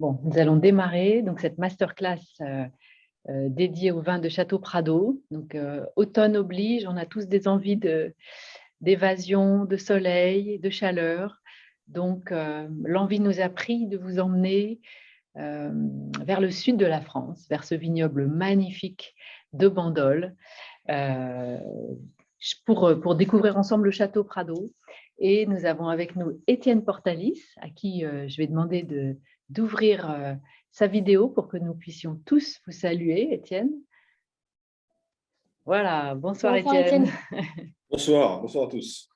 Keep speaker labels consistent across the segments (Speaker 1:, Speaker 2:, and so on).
Speaker 1: Bon, nous allons démarrer donc cette masterclass dédiée au vin de Château Prado. Donc, automne oblige, on a tous des envies d'évasion, de soleil, de chaleur. Donc, l'envie nous a pris de vous emmener vers le sud de la France, vers ce vignoble magnifique de Bandol, pour découvrir ensemble le Château Prado. Et nous avons avec nous Étienne Portalis, à qui je vais demander d'ouvrir sa vidéo pour que nous puissions tous vous saluer, Étienne. Voilà, bonsoir Étienne.
Speaker 2: Bonsoir à tous.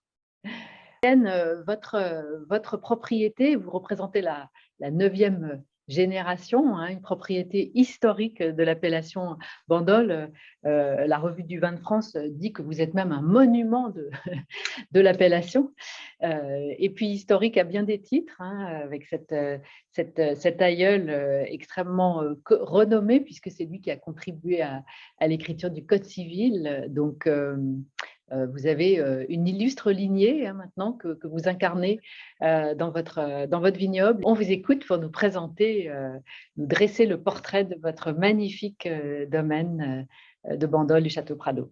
Speaker 1: Étienne, votre propriété, vous représentez la 9e génération, une propriété historique de l'appellation Bandol. La Revue du vin de France dit que vous êtes même un monument de l'appellation, et puis historique à bien des titres, avec cet aïeul extrêmement renommé, puisque c'est lui qui a contribué à l'écriture du Code civil. Donc, vous avez une illustre lignée maintenant que vous incarnez dans votre vignoble. On vous écoute pour nous présenter, nous dresser le portrait de votre magnifique domaine de Bandol du Château Prado.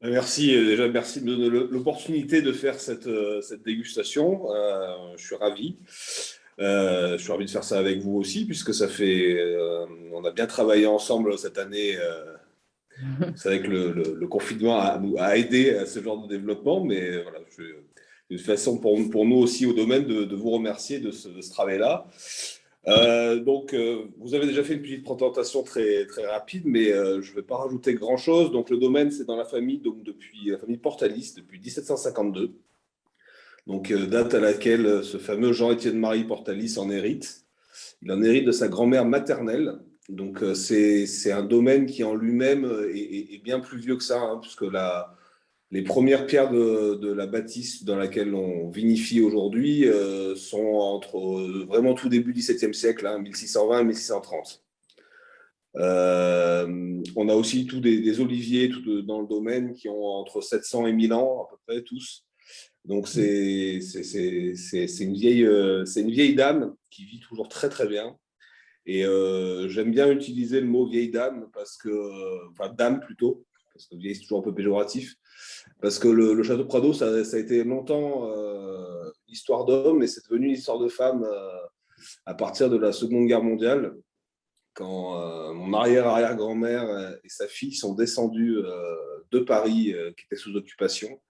Speaker 2: Merci, déjà merci de me donner l'opportunité de faire cette dégustation. Je suis ravi. Je suis ravi de faire ça avec vous aussi, puisque ça fait, on a bien travaillé ensemble cette année. C'est vrai que le confinement a aidé à ce genre de développement, mais voilà, une façon pour nous aussi au domaine de vous remercier de ce travail-là. Donc, vous avez déjà fait une petite présentation très, très rapide, mais je ne vais pas rajouter grand-chose. Donc, le domaine, c'est dans la famille, donc depuis la famille Portalis, depuis 1752. Donc, date à laquelle ce fameux Jean-Étienne Marie Portalis en hérite. Il en hérite de sa grand-mère maternelle. Donc, c'est un domaine qui en lui-même est bien plus vieux que ça, puisque les premières pierres de la bâtisse dans laquelle on vinifie aujourd'hui sont entre vraiment tout début du XVIIe siècle, 1620-1630. On a aussi tous des oliviers dans le domaine qui ont entre 700 et 1000 ans, à peu près tous. Donc, c'est une vieille dame qui vit toujours très, très bien. Et j'aime bien utiliser le mot vieille dame, enfin dame plutôt, parce que vieille c'est toujours un peu péjoratif, parce que le Château Prado, ça a été longtemps l'histoire d'homme, et c'est devenu une histoire de femme à partir de la Seconde Guerre mondiale, quand mon arrière-arrière-grand-mère et sa fille sont descendues de Paris, qui était sous occupation,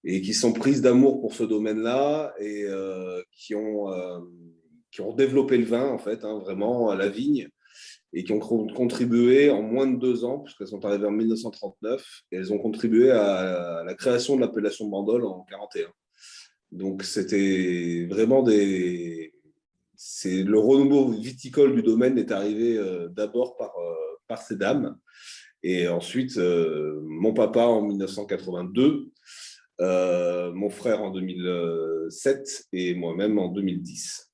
Speaker 2: et qui sont prises d'amour pour ce domaine-là, et qui ont développé le vin, en fait, vraiment, la vigne, et qui ont contribué en moins de 2 ans, puisqu'elles sont arrivées en 1939, et elles ont contribué à la création de l'appellation Bandol en 1941. Donc, c'était vraiment le renouveau viticole du domaine est arrivé d'abord par ces dames, et ensuite, mon papa en 1982, mon frère en 2007 et moi-même en 2010.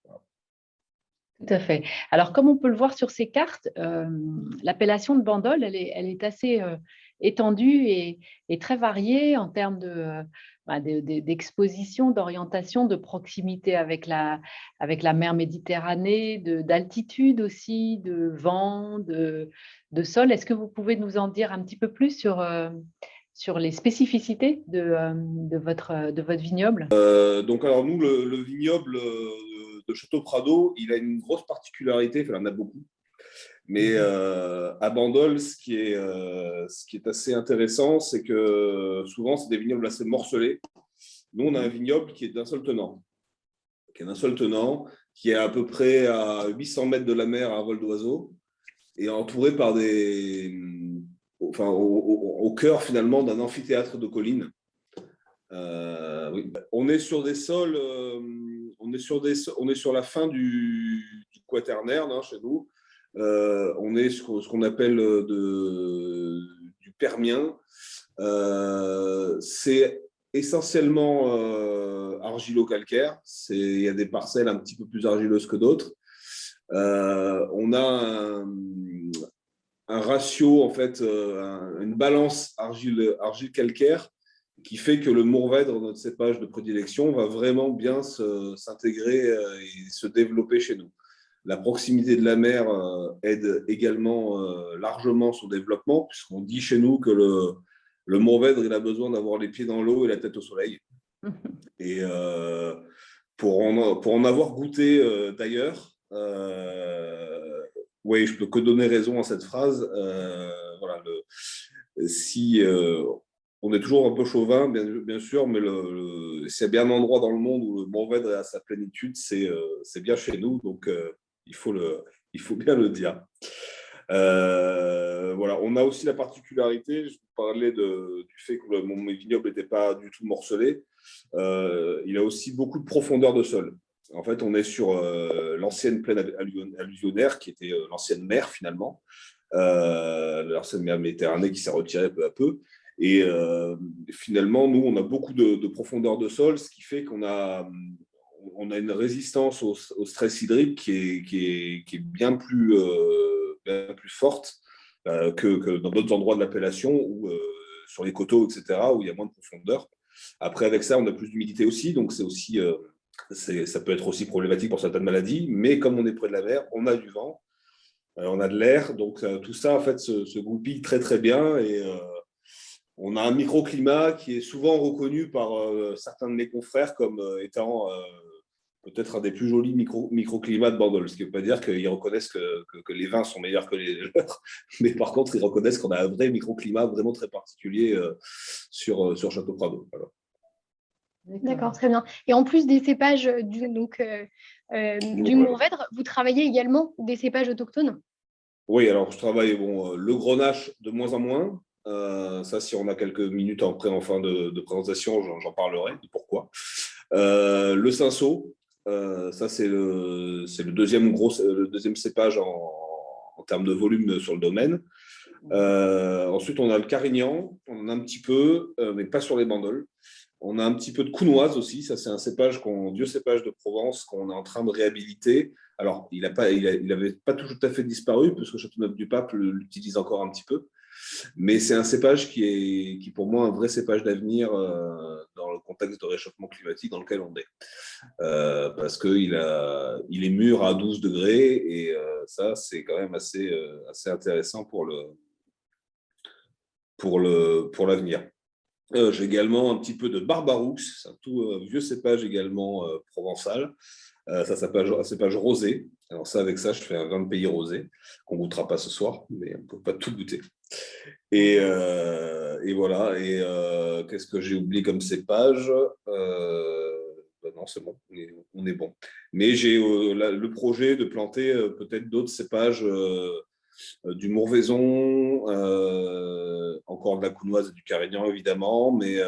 Speaker 1: Tout à fait. Alors, comme on peut le voir sur ces cartes, l'appellation de Bandol, elle est assez étendue et très variée en termes d'exposition, d'orientation, de proximité avec la mer Méditerranée, d'altitude aussi, de vent, de sol. Est-ce que vous pouvez nous en dire un petit peu plus sur les spécificités de votre vignoble?
Speaker 2: Donc, alors nous, le vignoble de Château Prado, il a une grosse particularité, enfin, il en a beaucoup. Mais à Bandol, ce qui est assez intéressant, c'est que souvent, c'est des vignobles assez morcelés. Nous, on a un vignoble qui est d'un seul tenant, qui est à peu près à 800 mètres de la mer à vol d'oiseau, et entouré par au cœur finalement d'un amphithéâtre de collines. Oui. On est sur des sols, on est sur la fin du Quaternaire chez nous. On est sur ce qu'on appelle du Permien. C'est essentiellement argilo-calcaire. Il y a des parcelles un petit peu plus argileuses que d'autres. On a un ratio, en fait, une balance argile-calcaire qui fait que le Mourvèdre, notre cépage de prédilection, va vraiment bien s'intégrer et se développer chez nous. La proximité de la mer aide également largement son développement, puisqu'on dit chez nous que le Mourvèdre, il a besoin d'avoir les pieds dans l'eau et la tête au soleil. Et pour en avoir goûté d'ailleurs, oui, je peux que donner raison à cette phrase. Voilà, si on est toujours un peu chauvin, bien sûr, mais s'il y a bien un endroit dans le monde où le Mourvèdre est à sa plénitude, c'est bien chez nous. Donc, il faut bien le dire. Voilà, on a aussi la particularité, je vous parlais du fait que mon vignoble n'était pas du tout morcelé. Il a aussi beaucoup de profondeur de sol. En fait, on est sur l'ancienne plaine alluvionnaire qui était l'ancienne mer finalement, l'ancienne mer Méditerranée qui s'est retirée peu à peu. Et finalement, nous, on a beaucoup de profondeur de sol, ce qui fait qu'on a une résistance au stress hydrique qui est bien plus forte que dans d'autres endroits de l'appellation, ou sur les coteaux, etc., où il y a moins de profondeur. Après, avec ça, on a plus d'humidité aussi, donc c'est aussi, ça peut être aussi problématique pour certaines maladies, mais comme on est près de la mer, on a du vent, on a de l'air, donc tout ça, en fait, se goupille très, très bien, et on a un microclimat qui est souvent reconnu par certains de mes confrères comme étant peut-être un des plus jolis microclimats de Bandol. Ce qui ne veut pas dire qu'ils reconnaissent que les vins sont meilleurs que les leurs, mais par contre, ils reconnaissent qu'on a un vrai microclimat vraiment très particulier sur Château Prado. Voilà.
Speaker 3: D'accord, très bien. Et en plus des cépages du Mourvèdre, vous travaillez également des cépages autochtones?
Speaker 2: Oui, alors je travaille le grenache de moins en moins. Ça, si on a quelques minutes en fin de présentation, j'en parlerai de pourquoi. Le cinsault, ça c'est le deuxième cépage en termes de volume sur le domaine. Ensuite, on a le carignan, on en a un petit peu, mais pas sur les bandoles. On a un petit peu de counoise aussi, ça c'est un vieux cépage de Provence qu'on est en train de réhabiliter. Alors, il n'avait pas tout à fait disparu, puisque Châteauneuf-du-Pape l'utilise encore un petit peu. Mais c'est un cépage qui est pour moi un vrai cépage d'avenir dans le contexte de réchauffement climatique dans lequel on est. Parce qu'il est mûr à 12 degrés, et ça, c'est quand même assez intéressant pour l'avenir. J'ai également un petit peu de Barbaroux, c'est un tout vieux cépage également provençal. Ça s'appelle un cépage rosé. Alors ça, avec ça, je fais un vin de pays rosé qu'on ne goûtera pas ce soir, mais on ne peut pas tout goûter. Et voilà. Et qu'est-ce que j'ai oublié comme cépage? Non, c'est bon, on est bon. Mais j'ai le projet de planter peut-être d'autres cépages, du Mourvaison, encore de la counoise et du carignan évidemment, mais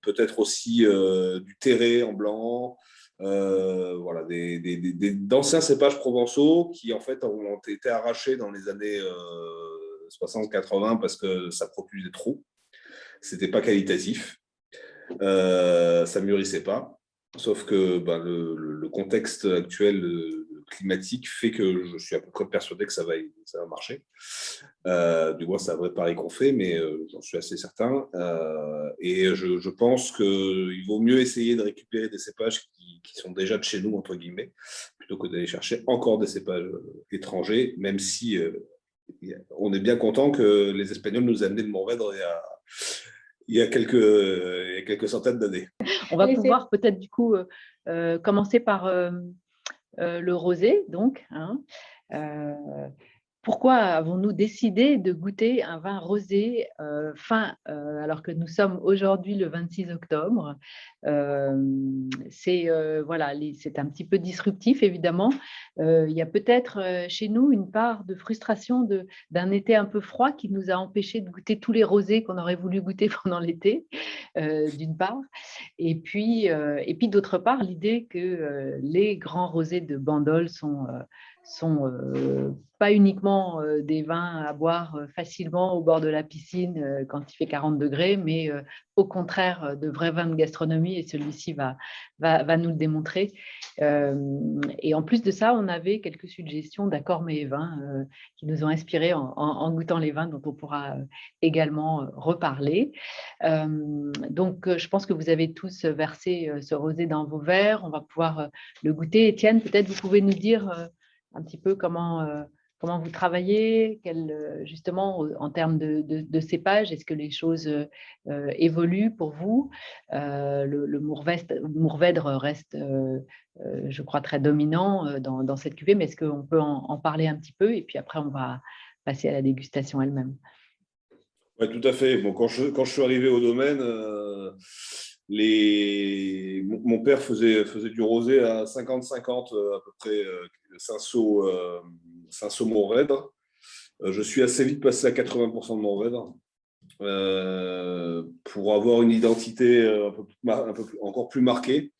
Speaker 2: peut-être aussi du terré en blanc. Voilà, d'anciens cépages provençaux qui en fait ont été arrachés dans les années 60-80 parce que ça produisait trop. C'était pas qualitatif. Ça mûrissait pas. Sauf que le contexte actuel climatique fait que je suis à peu près persuadé que ça va marcher. Du moins, c'est un vrai pari qu'on fait, mais j'en suis assez certain. Et je pense qu'il vaut mieux essayer de récupérer des cépages qui sont déjà de chez nous, entre guillemets, plutôt que d'aller chercher encore des cépages étrangers, même si on est bien content que les Espagnols nous aient amené le Mourvèdre il y a quelques centaines d'années.
Speaker 1: On va pouvoir peut-être du coup commencer par le rosé, donc. Pourquoi avons-nous décidé de goûter un vin rosé alors que nous sommes aujourd'hui le 26 octobre? C'est un petit peu disruptif, évidemment. Il y a peut-être chez nous une part de frustration d'un été un peu froid qui nous a empêchés de goûter tous les rosés qu'on aurait voulu goûter pendant l'été, d'une part. Et puis d'autre part, l'idée que les grands rosés de Bandol sont pas uniquement des vins à boire facilement au bord de la piscine quand il fait 40 degrés, mais au contraire de vrais vins de gastronomie, et celui-ci va nous le démontrer. Et en plus de ça, on avait quelques suggestions d'accords mets et vins qui nous ont inspirés en goûtant les vins dont on pourra également reparler. Donc, je pense que vous avez tous versé ce rosé dans vos verres. On va pouvoir le goûter. Étienne, peut-être vous pouvez nous dire un petit peu comment vous travaillez, justement en termes de cépage, est-ce que les choses évoluent pour vous? Le Mourvèdre reste, je crois, très dominant dans cette cuvée, mais est-ce qu'on peut en parler un petit peu? Et puis après, on va passer à la dégustation elle-même.
Speaker 2: Oui, tout à fait. Bon, quand je suis arrivé au domaine, mon père faisait du rosé à 50-50 à peu près, Cinsault-Mourvèdre. Je suis assez vite passé à 80% de Mourvèdre pour avoir une identité encore plus marquée.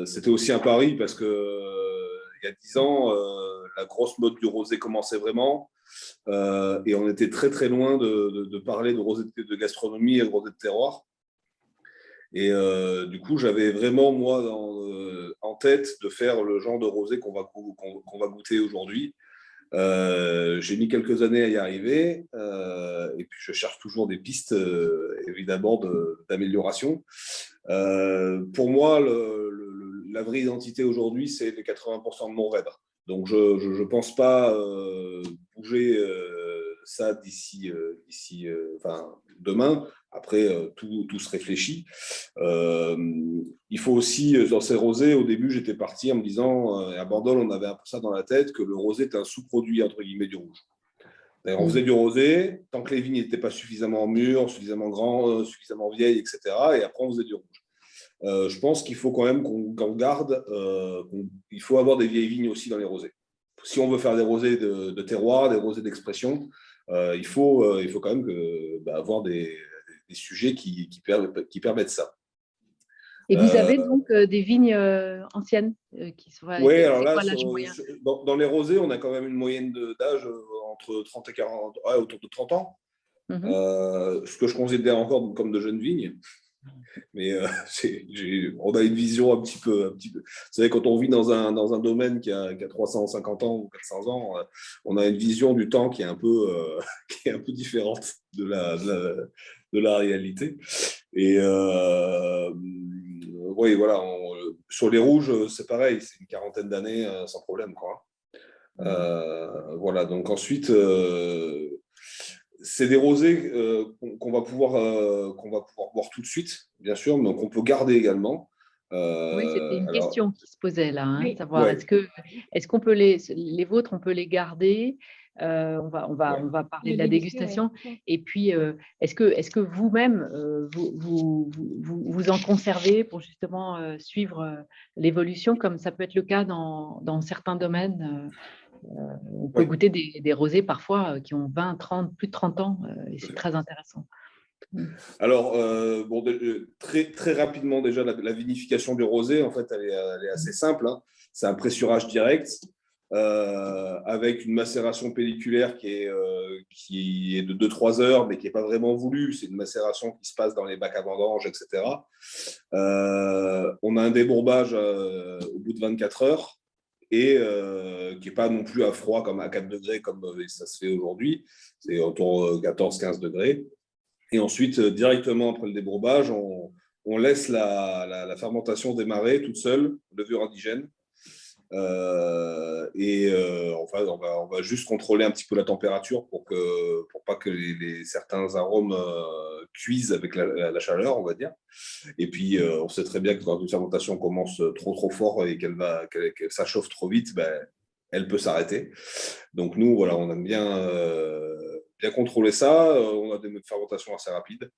Speaker 2: C'était aussi un pari parce que il y a 10 ans, la grosse mode du rosé commençait vraiment. Et on était très très loin de parler de rosé de gastronomie et de rosé de terroir. Et du coup, j'avais vraiment, moi, en tête de faire le genre de rosé qu'on va goûter aujourd'hui. J'ai mis quelques années à y arriver. Et puis, je cherche toujours des pistes, évidemment, d'amélioration. Pour moi, la vraie identité aujourd'hui, c'est les 80% de Mourvèdre. Donc, je ne pense pas bouger ça d'ici demain. Après, tout se réfléchit. Il faut aussi, dans ces rosés, au début, j'étais parti en me disant, à Bordeaux, on avait un peu ça dans la tête, que le rosé est un sous-produit, entre guillemets, du rouge. On faisait du rosé, tant que les vignes n'étaient pas suffisamment mûres, suffisamment grandes, suffisamment vieilles, etc. Et après, on faisait du rouge. Je pense qu'il faut quand même qu'on garde, il faut avoir des vieilles vignes aussi dans les rosés. Si on veut faire des rosés de terroir, des rosés d'expression, il faut quand même avoir des sujets qui permettent ça.
Speaker 1: Et vous avez donc des vignes anciennes qui sont.
Speaker 2: Oui, alors là,
Speaker 1: quoi l'âge moyen?
Speaker 2: dans les rosés, on a quand même une moyenne d'âge entre 30 et 40, autour de 30 ans. Ce que je considère encore comme de jeunes vignes. Mais on a une vision un petit peu. Vous savez, quand on vit dans un domaine qui a 350 ans ou 400 ans, on a une vision du temps qui est un peu, qui est un peu différente de la réalité. Et oui, voilà, sur les rouges, c'est pareil, c'est une quarantaine d'années sans problème, quoi. Voilà, donc ensuite, c'est des rosés qu'on va pouvoir boire tout de suite, bien sûr, mais qu'on peut garder également.
Speaker 1: Oui, c'était une question qui se posait là,
Speaker 3: oui.
Speaker 1: savoir
Speaker 2: Ouais.
Speaker 1: est-ce qu'on peut les vôtres, on peut les garder? On va parler de la dégustation.
Speaker 3: Ouais.
Speaker 1: Et puis, est-ce que vous-même, vous en conservez pour justement suivre l'évolution, comme ça peut être le cas dans certains domaines? On peut goûter des rosés parfois qui ont 20, 30, plus de 30 ans, et c'est très intéressant.
Speaker 2: Alors, très, très rapidement, déjà, la vinification du rosé, en fait, elle est assez simple. Hein. C'est un pressurage direct avec une macération pelliculaire qui est de 2-3 heures, mais qui n'est pas vraiment voulue. C'est une macération qui se passe dans les bacs à vendange, etc. On a un débourbage au bout de 24 heures et qui n'est pas non plus à froid, comme à 4 degrés, comme ça se fait aujourd'hui. C'est autour de 14-15 degrés. Et ensuite, directement après le débourbage, on laisse la fermentation démarrer toute seule, levure indigène. On va juste contrôler un petit peu la température pour pas que certains arômes cuisent avec la chaleur, on va dire. Et puis, on sait très bien que quand une fermentation commence trop fort et que ça chauffe trop vite, elle peut s'arrêter. Donc nous, voilà, on aime bien contrôler ça. On a des fermentations assez rapides.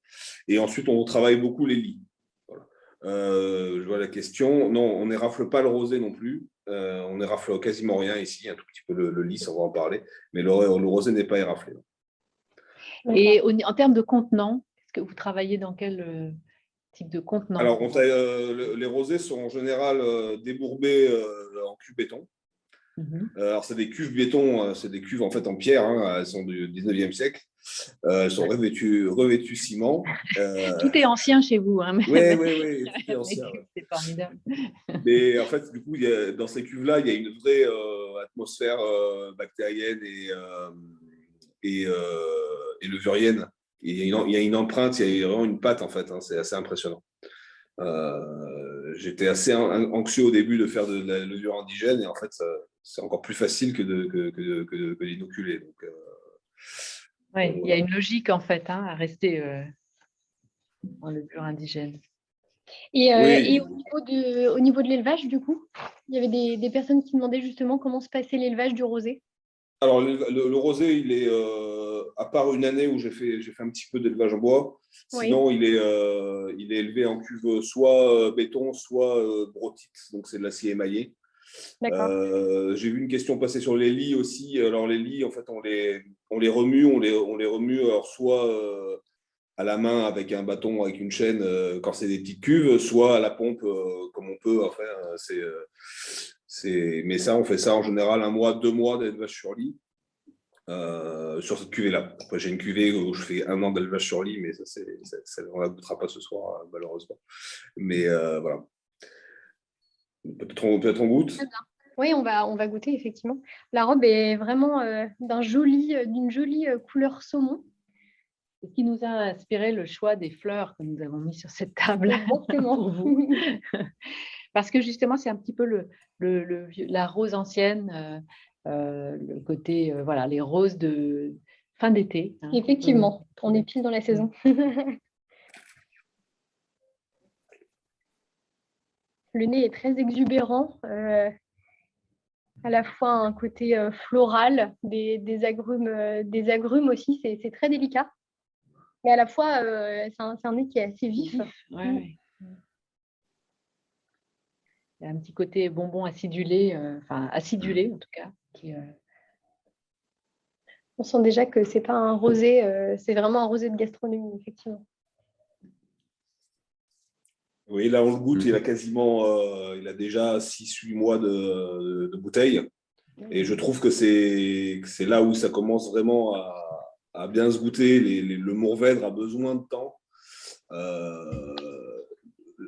Speaker 2: Et ensuite, on travaille beaucoup les lits. Voilà. Je vois la question. Non, on n'érafle pas le rosé non plus. On n'érafle quasiment rien ici, un tout petit peu le lys, on va en parler. Mais le rosé n'est pas éraflé.
Speaker 1: Et en termes de contenant, est-ce que vous travaillez dans quel type de contenant?
Speaker 2: Alors, les rosés sont en général débourbés en cuve béton. Alors, c'est des cuves béton, c'est des cuves en fait en pierre, hein, elles sont du 19e siècle. Elles sont revêtues ciment.
Speaker 1: Tout est ancien chez vous. Hein,
Speaker 2: oui, tout est ancien.
Speaker 1: C'est formidable.
Speaker 2: Mais en fait, du coup, dans ces cuves-là, il y a une vraie atmosphère bactérienne et levurienne. Il y a une empreinte, il y a vraiment une patte, en fait. Hein, c'est assez impressionnant. j'étais assez anxieux au début de faire de la levure indigène et en fait, c'est encore plus facile que d'inoculer. Donc,
Speaker 1: Ouais, il y a
Speaker 2: voilà.
Speaker 1: une logique en fait à rester en levure indigène.
Speaker 3: Et
Speaker 2: Oui,
Speaker 3: au niveau de l'élevage, du coup, il y avait des personnes qui demandaient justement comment se passait l'élevage du rosé.
Speaker 2: alors le rosé, il est, à part une année où j'ai fait un petit peu d'élevage en bois,
Speaker 3: Oui,
Speaker 2: sinon il est élevé en cuve soit béton, soit brotite, donc c'est de l'acier émaillé.
Speaker 3: d'accord.
Speaker 2: J'ai vu une question passer sur les lits aussi. Alors les lits, en fait, on les remue, on les remue alors soit à la main avec un bâton, avec une chaîne, quand c'est des petites cuves, soit à la pompe, comme on peut. Enfin, mais ça, on fait ça en général 1 mois, 2 mois d'élevage sur lit. Sur cette cuvée-là. Après, j'ai une cuvée où je fais 1 an d'élevage sur lit, mais on ne la goûtera pas ce soir, malheureusement. Mais voilà. Peut-être on goûte.
Speaker 3: Oui, on va goûter, effectivement. La robe est vraiment d'une jolie couleur saumon.
Speaker 1: C'est ce qui nous a inspiré le choix des fleurs que nous avons mis sur cette table
Speaker 3: Exactement.
Speaker 1: pour vous. Parce que justement, c'est un petit peu la rose ancienne, le côté, voilà, les roses de fin d'été. Hein,
Speaker 3: Effectivement, on est pile dans la saison. Le nez est très exubérant, à la fois un côté floral, des agrumes aussi, c'est très délicat. Mais à la fois, c'est un nez qui est assez vif.
Speaker 1: Ouais, ouais. Il y a un petit côté bonbon acidulé, enfin acidulé en tout cas.
Speaker 3: On sent déjà que c'est pas un rosé, c'est vraiment un rosé de gastronomie, effectivement.
Speaker 2: Oui, là, on le goûte, il a déjà 6-8 mois de bouteille. Et je trouve que c'est là où ça commence vraiment à bien se goûter. Le Mourvèdre a besoin de temps.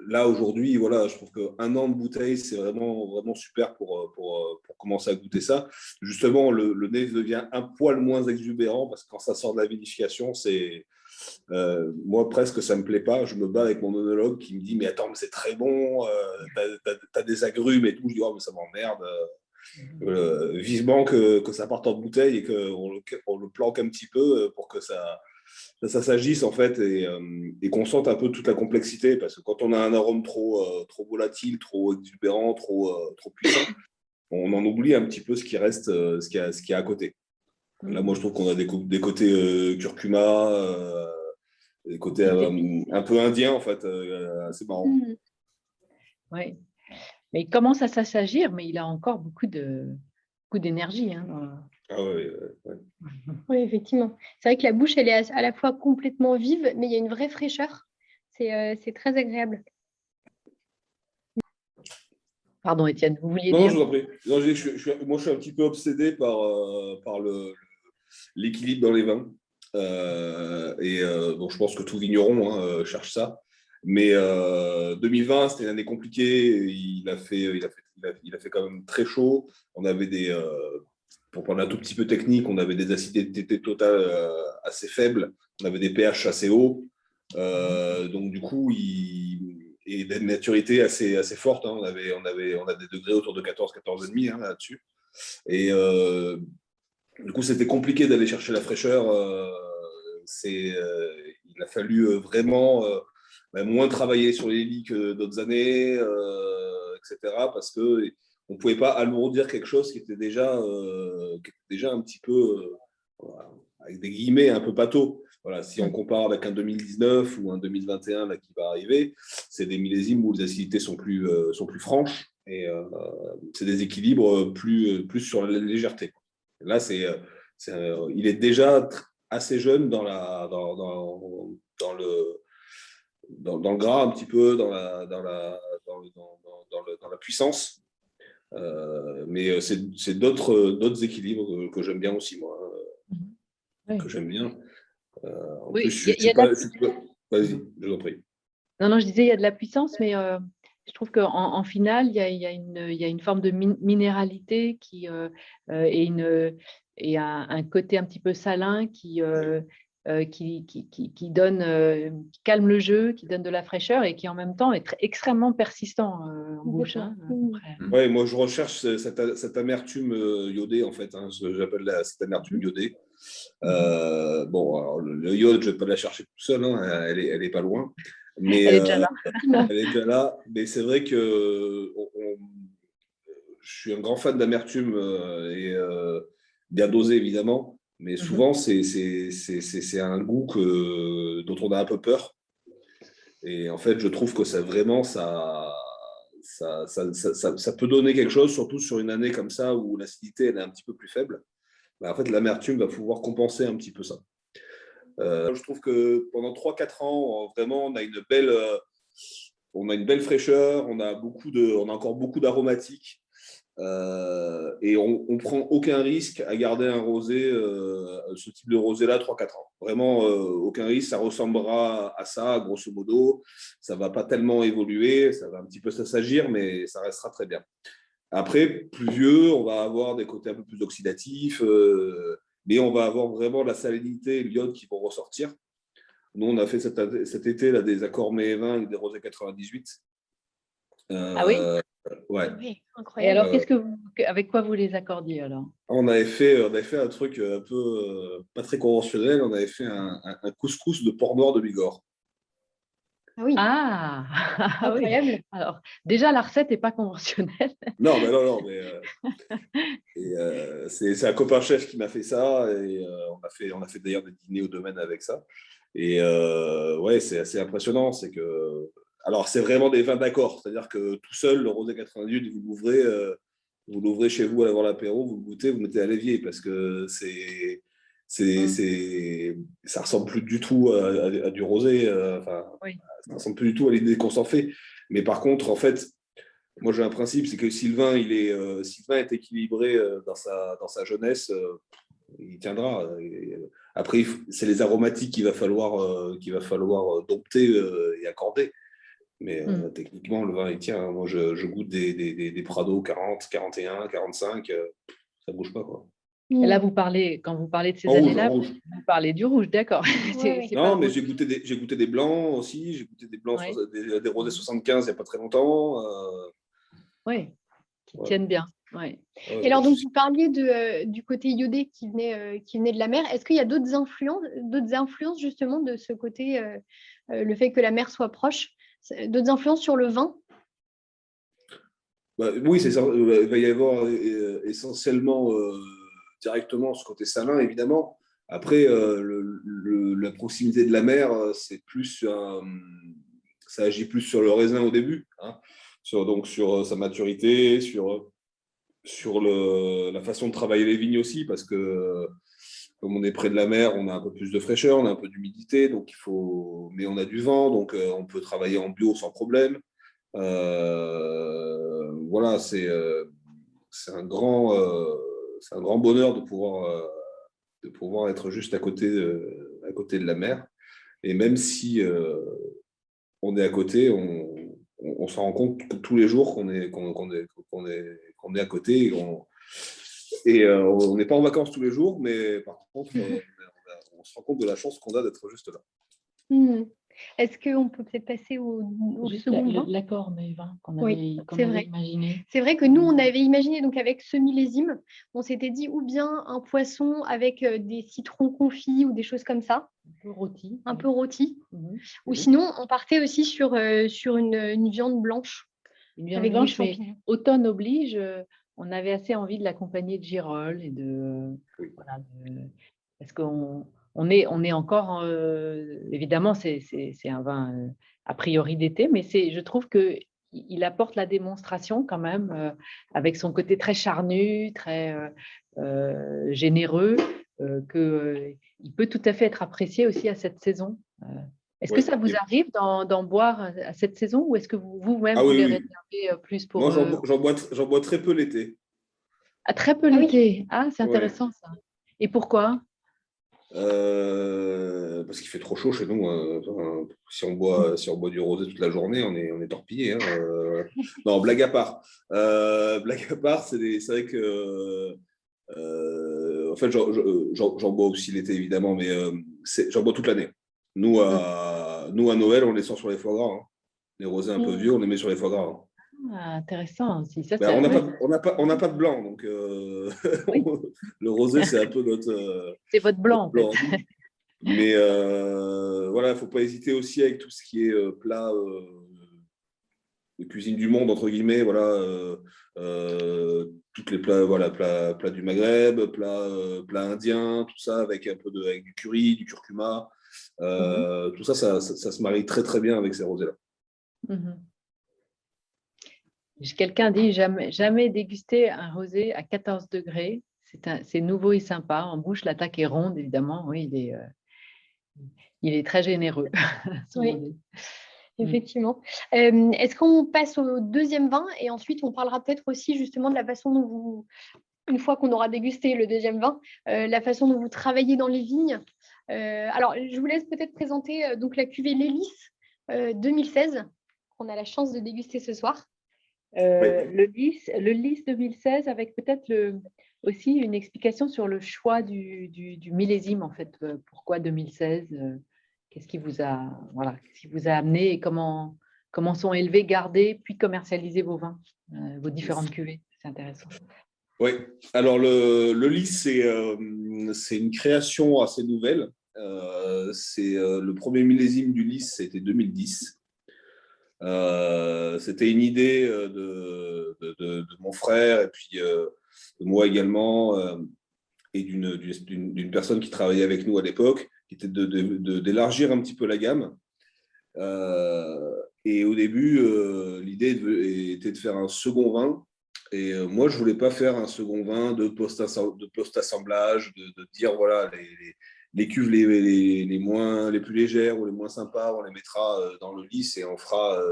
Speaker 2: Là, aujourd'hui, voilà, je trouve qu'1 an de bouteille, c'est vraiment, vraiment super pour commencer à goûter ça. Justement, le nez devient un poil moins exubérant parce que quand ça sort de la vinification, moi, presque, ça me plaît pas. Je me bats avec mon œnologue qui me dit mais attends, mais c'est très bon, t'as des agrumes et tout. Je dis oh, mais ça m'emmerde. Vivement que ça parte en bouteille et qu'on le planque un petit peu pour que ça s'agisse en fait et qu'on sente un peu toute la complexité parce que quand on a un arôme trop volatile, trop exubérant, trop puissant, on en oublie un petit peu ce qui reste, ce qu'il y a à côté. Là, moi, je trouve qu'on a des côtés curcuma, des côtés un peu indiens, en fait, assez marrant.
Speaker 1: Oui, mais il commence à s'assagir, mais il a encore beaucoup d'énergie. Hein,
Speaker 2: Ah ouais, ouais.
Speaker 3: Oui, effectivement. C'est vrai que la bouche, elle est à la fois complètement vive, mais il y a une vraie fraîcheur. C'est très agréable.
Speaker 1: Pardon, Étienne, vous vouliez
Speaker 2: Non, non,
Speaker 1: dire?
Speaker 2: je vous en prie. Non, moi, je suis un petit peu obsédé par l'équilibre dans les vins. Bon, je pense que tout vigneron cherche ça. Mais 2020, c'était une année compliquée. Il a fait quand même très chaud. On avait pour prendre un tout petit peu technique, on avait des acidités totales assez faibles. On avait des pH assez hauts. Donc, du coup, et des maturités assez fortes. Hein. On a des degrés autour de 14, 14,5 là-dessus. Et du coup, c'était compliqué d'aller chercher la fraîcheur. Il a fallu vraiment moins travailler sur les lits que d'autres années, etc. Parce qu'on ne pouvait pas alourdir quelque chose qui était déjà un petit peu, voilà, avec des guillemets, un peu pâteau. Voilà, si on compare avec un 2019 ou un 2021 là, qui va arriver, c'est des millésimes où les acidités sont plus franches et c'est des équilibres plus sur la légèreté. Là, il est déjà assez jeune dans le gras un petit peu, dans la puissance. Mais c'est d'autres équilibres que j'aime bien aussi, moi,
Speaker 1: Oui,
Speaker 2: que j'aime bien. En
Speaker 1: oui,
Speaker 2: plus, je
Speaker 1: il y
Speaker 2: suis
Speaker 1: a de la...
Speaker 2: pas. Vas-y, je vous en prie.
Speaker 1: Non, non, je disais, il y a de la puissance, mais je trouve qu'en finale, il y a une forme de minéralité et un côté un petit peu salin qui donne, qui calme le jeu, qui donne de la fraîcheur et qui en même temps est extrêmement persistant en bouche. Hein,
Speaker 2: ouais, moi je recherche cette amertume iodée en fait, hein, j'appelle cette amertume iodée. Bon, alors, le iode, je ne vais pas la chercher tout seul, hein, elle est pas loin. Mais
Speaker 1: elle est déjà là.
Speaker 2: elle est déjà là. Mais c'est vrai que je suis un grand fan d'amertume et bien dosé évidemment. Mais souvent, c'est un goût dont on a un peu peur. Et en fait, je trouve que ça vraiment, ça peut donner quelque chose, surtout sur une année comme ça où l'acidité elle est un petit peu plus faible. Ben, en fait, l'amertume va pouvoir compenser un petit peu ça. Je trouve que pendant 3-4 ans, vraiment, on a une belle fraîcheur, on a encore beaucoup d'aromatiques. Et on ne prend aucun risque à garder un rosé, ce type de rosé-là, 3-4 ans. Vraiment, aucun risque, ça ressemblera à ça, grosso modo. Ça ne va pas tellement évoluer, ça va un petit peu s'assagir, mais ça restera très bien. Après, plus vieux, on va avoir des côtés un peu plus oxydatifs, mais on va avoir vraiment la salinité et l'iode qui vont ressortir. Nous, on a fait cet été là, des accords mets 20 avec des rosés 98.
Speaker 1: Ah oui?
Speaker 2: Ouais.
Speaker 3: Oui,
Speaker 1: Et
Speaker 3: incroyable.
Speaker 1: alors, avec quoi vous les accordiez alors?
Speaker 2: On avait fait un truc un peu pas très conventionnel. On avait fait un couscous de porc noir de Bigorre.
Speaker 3: Ah oui,
Speaker 1: Ah, ah oui.
Speaker 3: incroyable.
Speaker 1: Alors, déjà, la recette n'est pas conventionnelle.
Speaker 2: Non, mais non, mais c'est un copain chef qui m'a fait ça et on a fait d'ailleurs des dîners au domaine avec ça. Et ouais, c'est assez impressionnant. C'est que, alors, c'est vraiment des vins d'accord. C'est-à-dire que tout seul, le rosé 98, vous l'ouvrez chez vous avant l'apéro, vous le goûtez, vous le mettez à l'évier parce que ça ressemble plus du tout à du rosé. Enfin,
Speaker 1: Oui.
Speaker 2: ça ressemble plus du tout à l'idée qu'on s'en fait. Mais par contre, en fait, moi j'ai un principe, c'est que si le vin est équilibré dans sa jeunesse, il tiendra. Après, c'est les aromatiques qu'il va falloir dompter et accorder. Mais techniquement, le vin, il tient. Moi, je goûte des Prado 40, 41, 45, ça ne bouge pas, quoi.
Speaker 1: Et là, quand vous parlez de ces
Speaker 2: En rouge,
Speaker 1: années-là,
Speaker 2: en rouge.
Speaker 1: vous parlez du rouge, d'accord.
Speaker 3: Ouais.
Speaker 1: C'est
Speaker 2: Non,
Speaker 1: pas
Speaker 2: mais
Speaker 1: rose.
Speaker 2: j'ai goûté des blancs aussi. J'ai goûté des blancs,
Speaker 1: Ouais.
Speaker 2: des rosés 75 il n'y a pas très longtemps.
Speaker 1: Oui, qui
Speaker 2: Ouais.
Speaker 1: tiennent bien. Ouais.
Speaker 3: Et alors, donc, vous parliez du côté iodé qui venait de la mer. Est-ce qu'il y a d'autres influences justement de ce côté, le fait que la mer soit proche, d'autres influences sur le vin?
Speaker 2: Bah, oui, c'est ça. Il va y avoir essentiellement directement ce côté salin, évidemment. Après, la proximité de la mer, ça agit plus sur le raisin au début, hein. Donc sur sa maturité, sur la façon de travailler les vignes aussi, parce que comme on est près de la mer, on a un peu plus de fraîcheur, on a un peu d'humidité, mais on a du vent, donc on peut travailler en bio sans problème. Voilà, c'est un grand bonheur de pouvoir être juste à côté de la mer. Et même si on est à côté, on s'en rend compte tous les jours qu'on est à côté. Et on n'est pas en vacances tous les jours, mais par contre, on se rend compte de la chance qu'on a d'être juste là.
Speaker 3: Est-ce qu'on peut peut-être passer au
Speaker 1: Juste
Speaker 3: second vin?
Speaker 1: l'accord, mais vin qu'on
Speaker 3: Oui,
Speaker 1: qu'on
Speaker 3: c'est
Speaker 1: avait
Speaker 3: vrai.
Speaker 1: imaginé.
Speaker 3: C'est vrai que nous, on avait imaginé, donc avec ce millésime, on s'était dit ou bien un poisson avec des citrons confits ou des choses comme ça,
Speaker 1: Un peu rôti.
Speaker 3: un peu rôti.
Speaker 1: Mhm.
Speaker 3: Ou sinon, on partait aussi sur une viande blanche.
Speaker 1: Une viande
Speaker 3: Avec des
Speaker 1: blanche, mais
Speaker 3: champignons.
Speaker 1: automne oblige, on avait assez envie de l'accompagner de girolles et voilà, parce on est encore, évidemment, c'est un vin a priori d'été, mais je trouve que il apporte la démonstration quand même avec son côté très charnu, très généreux, il peut tout à fait être apprécié aussi à cette saison. Est-ce que ça vous arrive d'en boire à cette saison ou est-ce que vous-même
Speaker 2: Ah
Speaker 1: vous
Speaker 2: oui,
Speaker 1: les
Speaker 2: oui.
Speaker 1: réservez plus pour…
Speaker 2: Moi, j'en bois très peu l'été.
Speaker 1: très peu
Speaker 3: Ah oui.
Speaker 1: l'été. Ah, c'est
Speaker 2: Ouais.
Speaker 1: intéressant ça. Et pourquoi?
Speaker 2: Parce qu'il fait trop chaud chez nous. Enfin, si on boit du rosé toute la journée, on est torpillé, hein. Non, blague à part. C'est vrai que en fait, j'en bois aussi l'été évidemment, mais j'en bois toute l'année. Nous, à Noël, on les sort sur les foie gras. Hein. Les rosés un peu vieux, on les met sur les foie gras. Hein.
Speaker 1: Ah, intéressant aussi. Ça,
Speaker 2: Ben, on n'a pas de blanc, donc
Speaker 1: oui.
Speaker 2: le rosé, c'est un peu notre.
Speaker 1: C'est votre blanc,
Speaker 2: notre
Speaker 1: en fait.
Speaker 2: blanc. Mais voilà, il ne faut pas hésiter aussi avec tout ce qui est plat de cuisine du monde, entre guillemets, voilà, toutes les plats, voilà, plats du Maghreb, plats indiens, tout ça, avec un peu avec du curry, du curcuma. Tout ça, ça se marie très, très bien avec ces rosés-là.
Speaker 1: Quelqu'un dit jamais déguster un rosé à 14 degrés. C'est nouveau et sympa. En bouche, l'attaque est ronde, évidemment. Oui, il est très généreux.
Speaker 3: Oui, effectivement. Est-ce qu'on passe au deuxième vin et ensuite on parlera peut-être aussi justement de la façon dont vous, une fois qu'on aura dégusté le deuxième vin, la façon dont vous travaillez dans les vignes. Alors, je vous laisse peut-être présenter donc la cuvée L'Hélice 2016 qu'on a la chance de déguster ce soir.
Speaker 1: Le Lys 2016 avec peut-être aussi une explication sur le choix du millésime en fait. Pourquoi 2016 qu'est-ce qui vous a amené et comment sont élevés, gardés, puis commercialisés vos vins, vos différentes cuvées. C'est intéressant.
Speaker 2: Oui, alors le Lys, c'est une création assez nouvelle. Le premier millésime du Lys, c'était 2010. C'était une idée de mon frère et puis de moi également et d'une personne qui travaillait avec nous à l'époque, qui était d'élargir un petit peu la gamme. Et au début, l'idée était de faire un second vin. Et moi, je ne voulais pas faire un second vin de post-assemblage, de dire voilà, les cuves les plus légères ou les moins sympas, on les mettra dans le Lys et on fera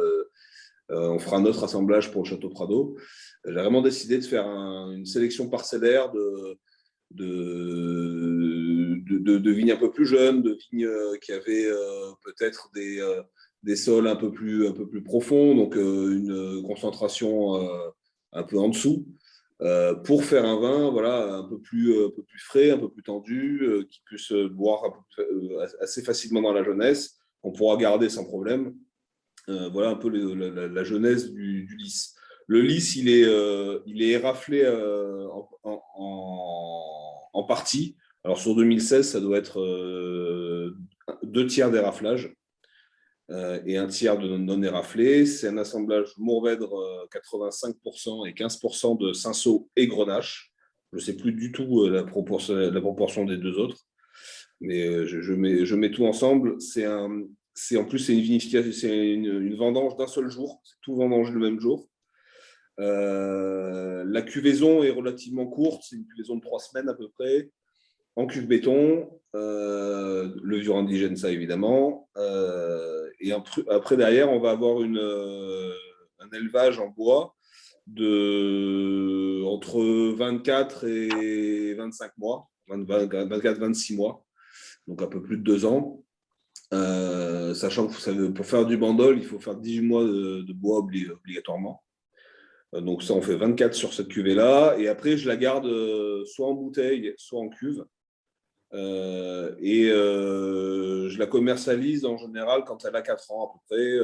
Speaker 2: un autre assemblage pour le Château Prado. J'ai vraiment décidé de faire une sélection parcellaire de vignes un peu plus jeunes, de vignes qui avaient peut-être des sols un peu plus profonds, donc une concentration un peu en dessous, pour faire un vin voilà, un peu plus frais, un peu plus tendu, qui puisse boire assez facilement dans la jeunesse, qu'on pourra garder sans problème. Voilà un peu la jeunesse du Lys. Le Lys, il est éraflé en partie. Alors sur 2016, ça doit être 2 tiers d'éraflage et 1 tiers de non éraflé. C'est un assemblage Mourvèdre 85% et 15% de Cinsault et Grenache. Je ne sais plus du tout la proportion des deux autres, mais je mets tout ensemble. En plus, c'est une vinification, c'est une vendange d'un seul jour. C'est tout vendangé le même jour. La cuvaison est relativement courte. C'est une cuvaison de 3 semaines à peu près. En cuve béton, levure indigène, ça évidemment. Et après, derrière, on va avoir un élevage en bois entre 24 et 25 mois, 24-26 mois, donc un peu plus de 2 ans. Sachant que pour faire du bandol, il faut faire 18 mois de bois obligatoirement. Donc ça, on fait 24 sur cette cuvée-là. Et après, je la garde soit en bouteille, soit en cuve. Je la commercialise en général quand elle a 4 ans à peu près.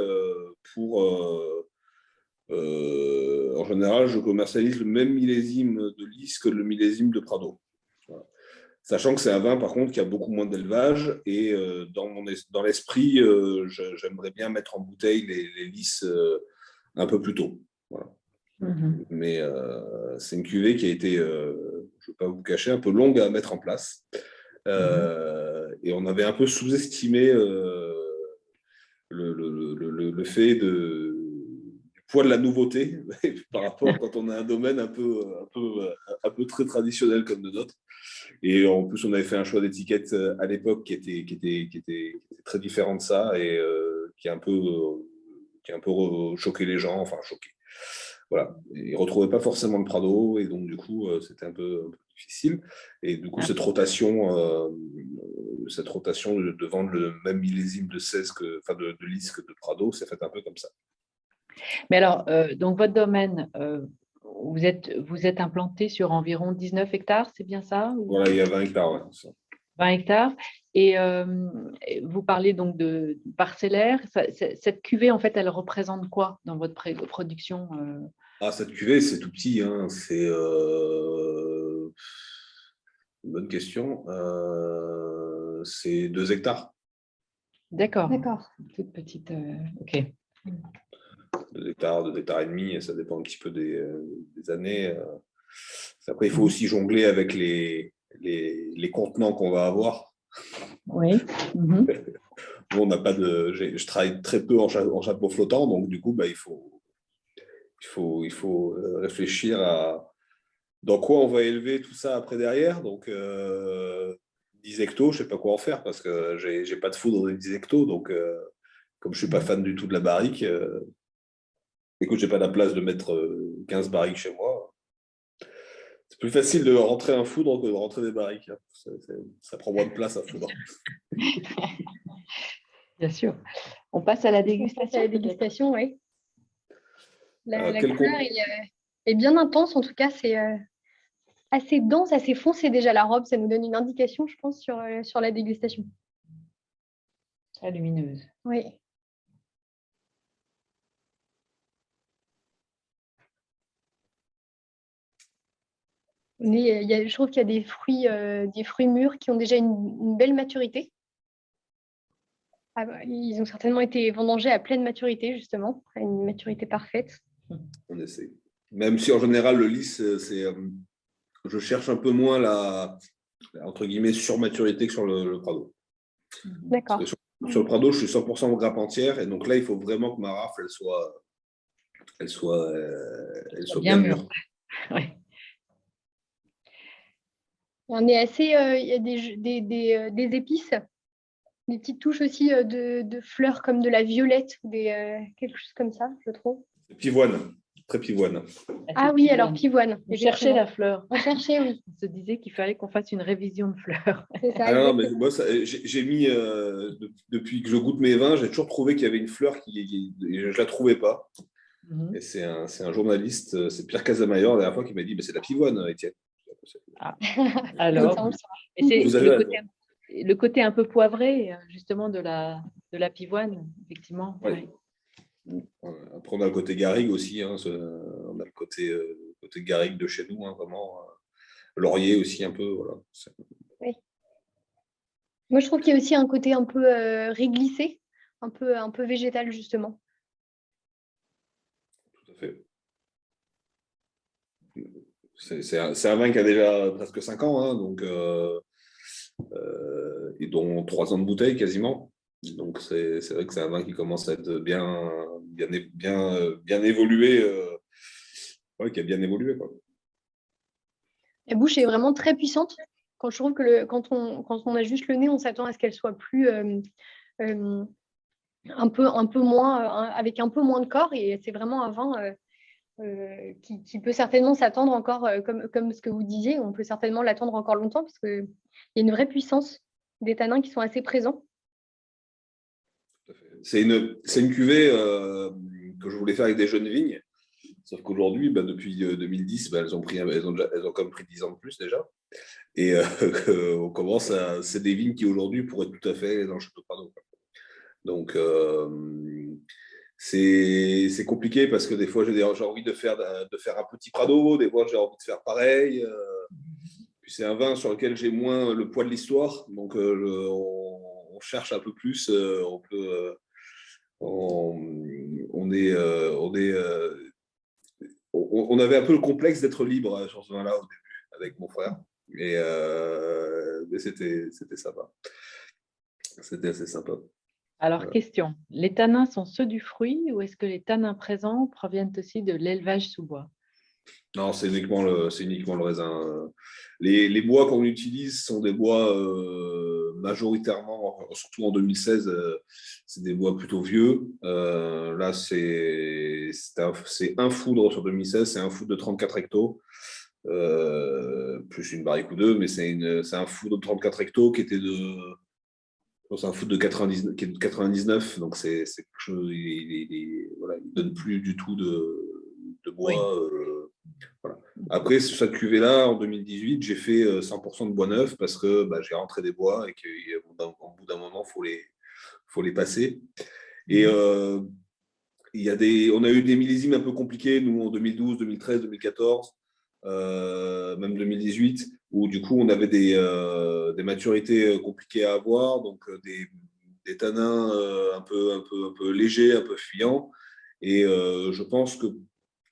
Speaker 2: En général, je commercialise le même millésime de Lys que le millésime de Prado. Voilà. Sachant que c'est un vin, par contre, qui a beaucoup moins d'élevage. Et dans l'esprit, j'aimerais bien mettre en bouteille les Lys un peu plus tôt. Voilà. Mais c'est une cuvée qui a été, je ne vais pas vous cacher, un peu longue à mettre en place. Et on avait un peu sous-estimé le fait du poids de la nouveauté par rapport quand on a un domaine un peu très traditionnel comme le nôtre. Et en plus, on avait fait un choix d'étiquette à l'époque qui était très différent de ça et qui a un peu choqué les gens, enfin choqué. Voilà, ils ne retrouvaient pas forcément le Prado et donc du coup, c'était un peu difficile. Et du coup, cette rotation de vendre le même millésime de Lys que de Prado, c'est fait un peu comme ça.
Speaker 1: Mais alors, donc votre domaine, vous êtes implanté sur environ 19 hectares, c'est bien ça?
Speaker 2: Voilà, il y a 20 hectares. Ouais,
Speaker 1: 20 hectares. Et vous parlez donc de parcellaire. Cette cuvée, en fait, elle représente quoi dans votre production
Speaker 2: Cette cuvée, c'est tout petit. Hein. C'est une bonne question. C'est 2 hectares.
Speaker 1: D'accord.
Speaker 3: D'accord.
Speaker 1: Toute petite. OK.
Speaker 2: 2 hectares, 2 hectares et demi, et ça dépend un petit peu des années. Après, il faut aussi jongler avec les contenants qu'on va avoir.
Speaker 1: Oui.
Speaker 2: Nous, on n'a pas de. Je travaille très peu en chapeau flottant, donc du coup, il faut réfléchir à dans quoi on va élever tout ça après derrière. Donc, 10 hectos, je ne sais pas quoi en faire parce que j'ai pas de foudre de 10 hectos. Donc, comme je ne suis pas fan du tout de la barrique, écoute, je n'ai pas la place de mettre 15 barriques chez moi. C'est plus facile de rentrer un foudre que de rentrer des barriques. Hein. Ça prend moins de place à foudre.
Speaker 1: Bien sûr. On passe à la dégustation.
Speaker 3: On passe à la dégustation, oui. La couleur est bien intense, en tout cas, c'est assez dense, assez foncé déjà la robe. Ça nous donne une indication, je pense, sur la dégustation.
Speaker 1: Très lumineuse.
Speaker 3: Oui. Je trouve qu'il y a des fruits mûrs qui ont déjà une belle maturité. Ils ont certainement été vendangés à pleine maturité, justement, à une maturité parfaite.
Speaker 2: On essaie. Même si en général, le lys, je cherche un peu moins la entre guillemets surmaturité que sur le Prado.
Speaker 3: D'accord.
Speaker 2: Sur le Prado, je suis 100% grappe entière, et donc là, il faut vraiment que ma rafle elle soit bien mûre.
Speaker 1: Ouais.
Speaker 3: On est assez, il y a des épices, des petites touches aussi de fleurs comme de la violette, quelque chose comme ça, je trouve.
Speaker 2: Pivoine, très pivoine.
Speaker 3: Ah oui, alors pivoine.
Speaker 1: On cherchait la fleur.
Speaker 3: On cherchait, oui.
Speaker 1: On se disait qu'il fallait qu'on fasse une révision de fleurs.
Speaker 3: C'est ça.
Speaker 2: Non, mais moi, j'ai mis, depuis que je goûte mes vins, j'ai toujours trouvé qu'il y avait une fleur et je ne la trouvais pas. Et c'est un journaliste, c'est Pierre Casamayor, la dernière fois, qui m'a dit c'est la pivoine, Étienne.
Speaker 1: Alors, et c'est le côté un peu poivré, justement, de la pivoine, effectivement.
Speaker 2: Ouais. Après, on a le côté garrigue aussi. Hein, on a le côté garrigue de chez nous, hein, vraiment. Laurier aussi, un peu. Voilà.
Speaker 3: Oui. Moi, je trouve qu'il y a aussi un côté un peu réglissé, un peu végétal, justement.
Speaker 2: Tout à fait. C'est un vin qui a déjà presque 5 ans, hein, donc, et dont 3 ans de bouteille quasiment. Donc c'est vrai que c'est un vin qui commence à être bien évolué, qui a bien évolué, quoi.
Speaker 3: La bouche est vraiment très puissante. Quand je trouve que quand on a juste le nez, on s'attend à ce qu'elle soit plus un peu moins, avec un peu moins de corps, et c'est vraiment un vin qui peut certainement s'attendre encore, comme ce que vous disiez, on peut certainement l'attendre encore longtemps parce qu'il y a une vraie puissance des tanins qui sont assez présents.
Speaker 2: C'est une cuvée que je voulais faire avec des jeunes vignes, sauf qu'aujourd'hui, depuis 2010, elles ont quand même pris 10 ans de plus déjà. Et on commence c'est des vignes qui aujourd'hui pourraient tout à fait dans le Château Prado. Donc, c'est compliqué parce que des fois, j'ai envie de faire un petit Prado, des fois, j'ai envie de faire pareil. Puis c'est un vin sur lequel j'ai moins le poids de l'histoire. Donc, on cherche un peu plus. On avait un peu le complexe d'être libre sur ce vin-là au début avec mon frère. Mais c'était sympa. C'était assez sympa.
Speaker 1: Alors, question, les tanins sont ceux du fruit ou est-ce que les tanins présents proviennent aussi de l'élevage sous bois?
Speaker 2: Non, c'est uniquement le raisin. Les bois qu'on utilise sont des bois majoritairement, surtout en 2016, c'est des bois plutôt vieux. Là, c'est un foudre sur 2016, c'est un foudre de 34 hectos, plus une barrique ou deux, mais c'est un foudre de 34 hectos qui était c'est un foudre de 99, donc c'est quelque chose, il donne plus du tout de bois. Oui. Voilà. Après, sur cette cuvée-là, en 2018, j'ai fait 100% de bois neuf parce que j'ai rentré des bois et qu'on faut les passer. Et on a eu des millésimes un peu compliqués, nous, en 2012, 2013, 2014, même 2018, où du coup, on avait des maturités compliquées à avoir, donc des tanins un peu légers, un peu fuyants. Et je pense que,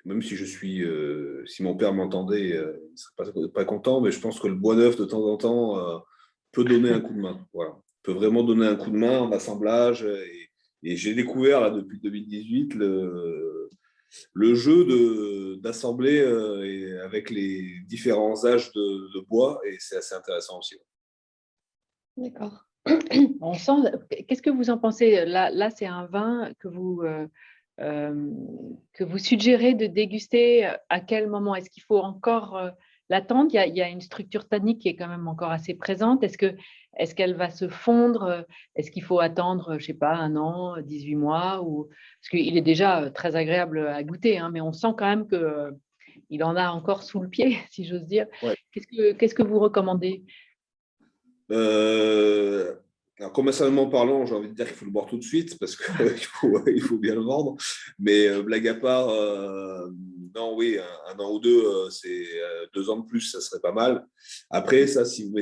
Speaker 2: même si si mon père m'entendait, il ne serait pas content, mais je pense que le bois neuf, de temps en temps, peut donner un coup de main. Voilà. Peut vraiment donner un coup de main en assemblage. Et j'ai découvert, là, depuis 2018, le jeu d'assembler avec les différents âges de bois, et c'est assez intéressant aussi.
Speaker 3: D'accord.
Speaker 1: On sent. Qu'est-ce que vous en pensez? Là, c'est un vin que vous suggérez de déguster à quel moment? Est-ce qu'il faut encore l'attendre? Il y a une structure tannique qui est quand même encore assez présente. Est-ce qu'elle va se fondre? Est-ce qu'il faut attendre, je ne sais pas, 1 an, 18 mois Parce qu'il est déjà très agréable à goûter, hein, mais on sent quand même qu'il en a encore sous le pied, si j'ose dire.
Speaker 2: Ouais.
Speaker 1: Qu'est-ce que vous recommandez?
Speaker 2: Alors, commercialement parlant, j'ai envie de dire qu'il faut le boire tout de suite parce qu'il faut bien le vendre. Mais blague à part, non, oui, 1 an ou 2, c'est 2 ans de plus, ça serait pas mal. Après, ça, si vous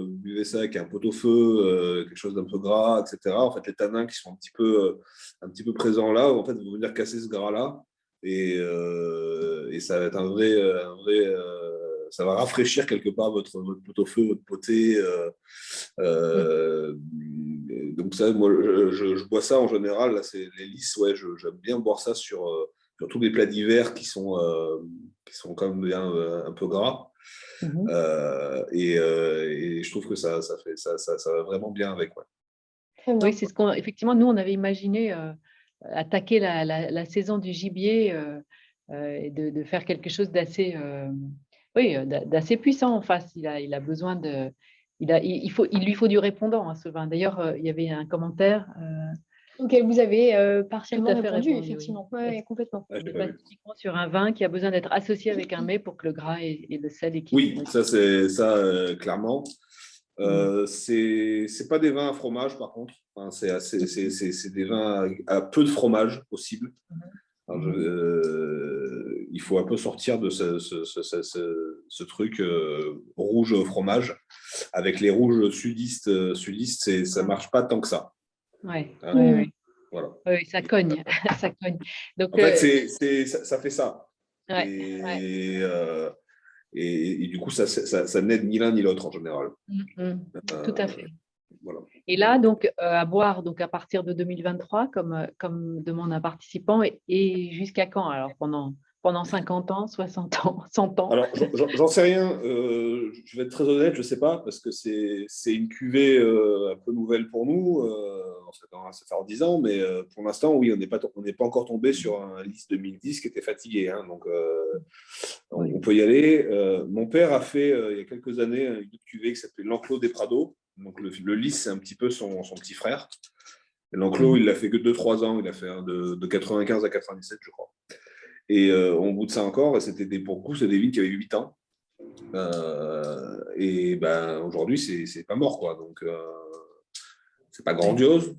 Speaker 2: buvez ça avec un pot-au-feu, quelque chose d'un peu gras, etc., en fait, les tanins qui sont un petit peu présents là, en fait, vont venir casser ce gras-là. Et ça va être ça va rafraîchir quelque part votre pot-au-feu, votre poté. Donc ça, moi, je bois ça en général. Là, c'est les lys. Ouais, j'aime bien boire ça sur tous les plats d'hiver qui sont quand même bien un peu gras. Et je trouve que ça va vraiment bien avec. Ouais.
Speaker 1: Oui, c'est effectivement, nous, on avait imaginé attaquer la saison du gibier et de faire quelque chose d'assez d'assez puissant en face. Il a besoin de. Il lui faut du répondant à ce vin. D'ailleurs, il y avait un commentaire.
Speaker 3: Auquel vous avez partiellement
Speaker 1: Tout à fait
Speaker 3: répondu,
Speaker 1: répondu,
Speaker 3: effectivement.
Speaker 1: oui.
Speaker 3: Ouais, complètement.
Speaker 2: Ah,
Speaker 1: On n'est pas typiquement sur un vin qui a besoin d'être associé avec un mets pour que le gras et le sel équilibrent.
Speaker 2: Oui, ça, clairement. C'est pas des vins à fromage, par contre. Enfin, c'est des vins à peu de fromage possible. Alors, il faut un peu sortir de ce truc rouge au fromage. Avec les rouges sudistes, ça ne marche pas tant que ça.
Speaker 1: Oui,
Speaker 2: Voilà.
Speaker 1: Oui, ça cogne. Ça cogne. Donc,
Speaker 2: en fait, ça fait ça.
Speaker 1: Ouais,
Speaker 2: Et du coup, ça n'aide ni l'un ni l'autre en général.
Speaker 1: Tout à fait.
Speaker 2: Voilà.
Speaker 1: Et là, donc, à boire donc, à partir de 2023, comme demande un participant, et jusqu'à quand? Alors, pendant 50 ans, 60 ans, 100 ans?
Speaker 2: Alors, j'en sais rien. Je vais être très honnête, je ne sais pas, parce que c'est une cuvée un peu nouvelle pour nous. Ça fait 10 ans, mais pour l'instant, oui, on n'est pas encore tombé sur un lys 2010 qui était fatigué. Hein, donc, on peut y aller. Mon père a fait, il y a quelques années, une cuvée qui s'appelait l'Enclos des Prados. Donc, le lys, c'est un petit peu son petit frère. L'Enclos, il l'a fait que 2-3 ans. Il a fait de 95 à 97, je crois. Et on goûte ça encore. Et pour le coup, c'est des vignes qui avaient 8 ans. Et ben, aujourd'hui, c'est pas mort, quoi. Donc, c'est pas grandiose,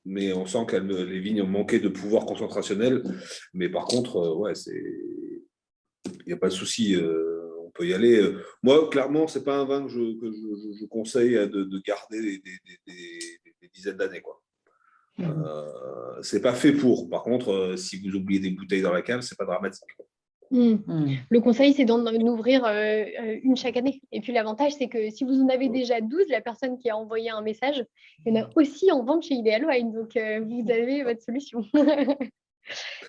Speaker 2: mais on sent que les vignes ont manqué de pouvoir concentrationnel. Mais par contre, ouais, il n'y a pas de souci. On peut y aller. Moi, clairement, c'est pas un vin que je conseille de garder des dizaines d'années, quoi. C'est pas fait pour. Par contre, si vous oubliez des bouteilles dans la cave, c'est pas dramatique.
Speaker 3: Le conseil, c'est d'en ouvrir une chaque année. Et puis l'avantage, c'est que si vous en avez déjà 12, la personne qui a envoyé un message, il y en a aussi en vente chez Ideal Wine. Donc, vous avez votre solution.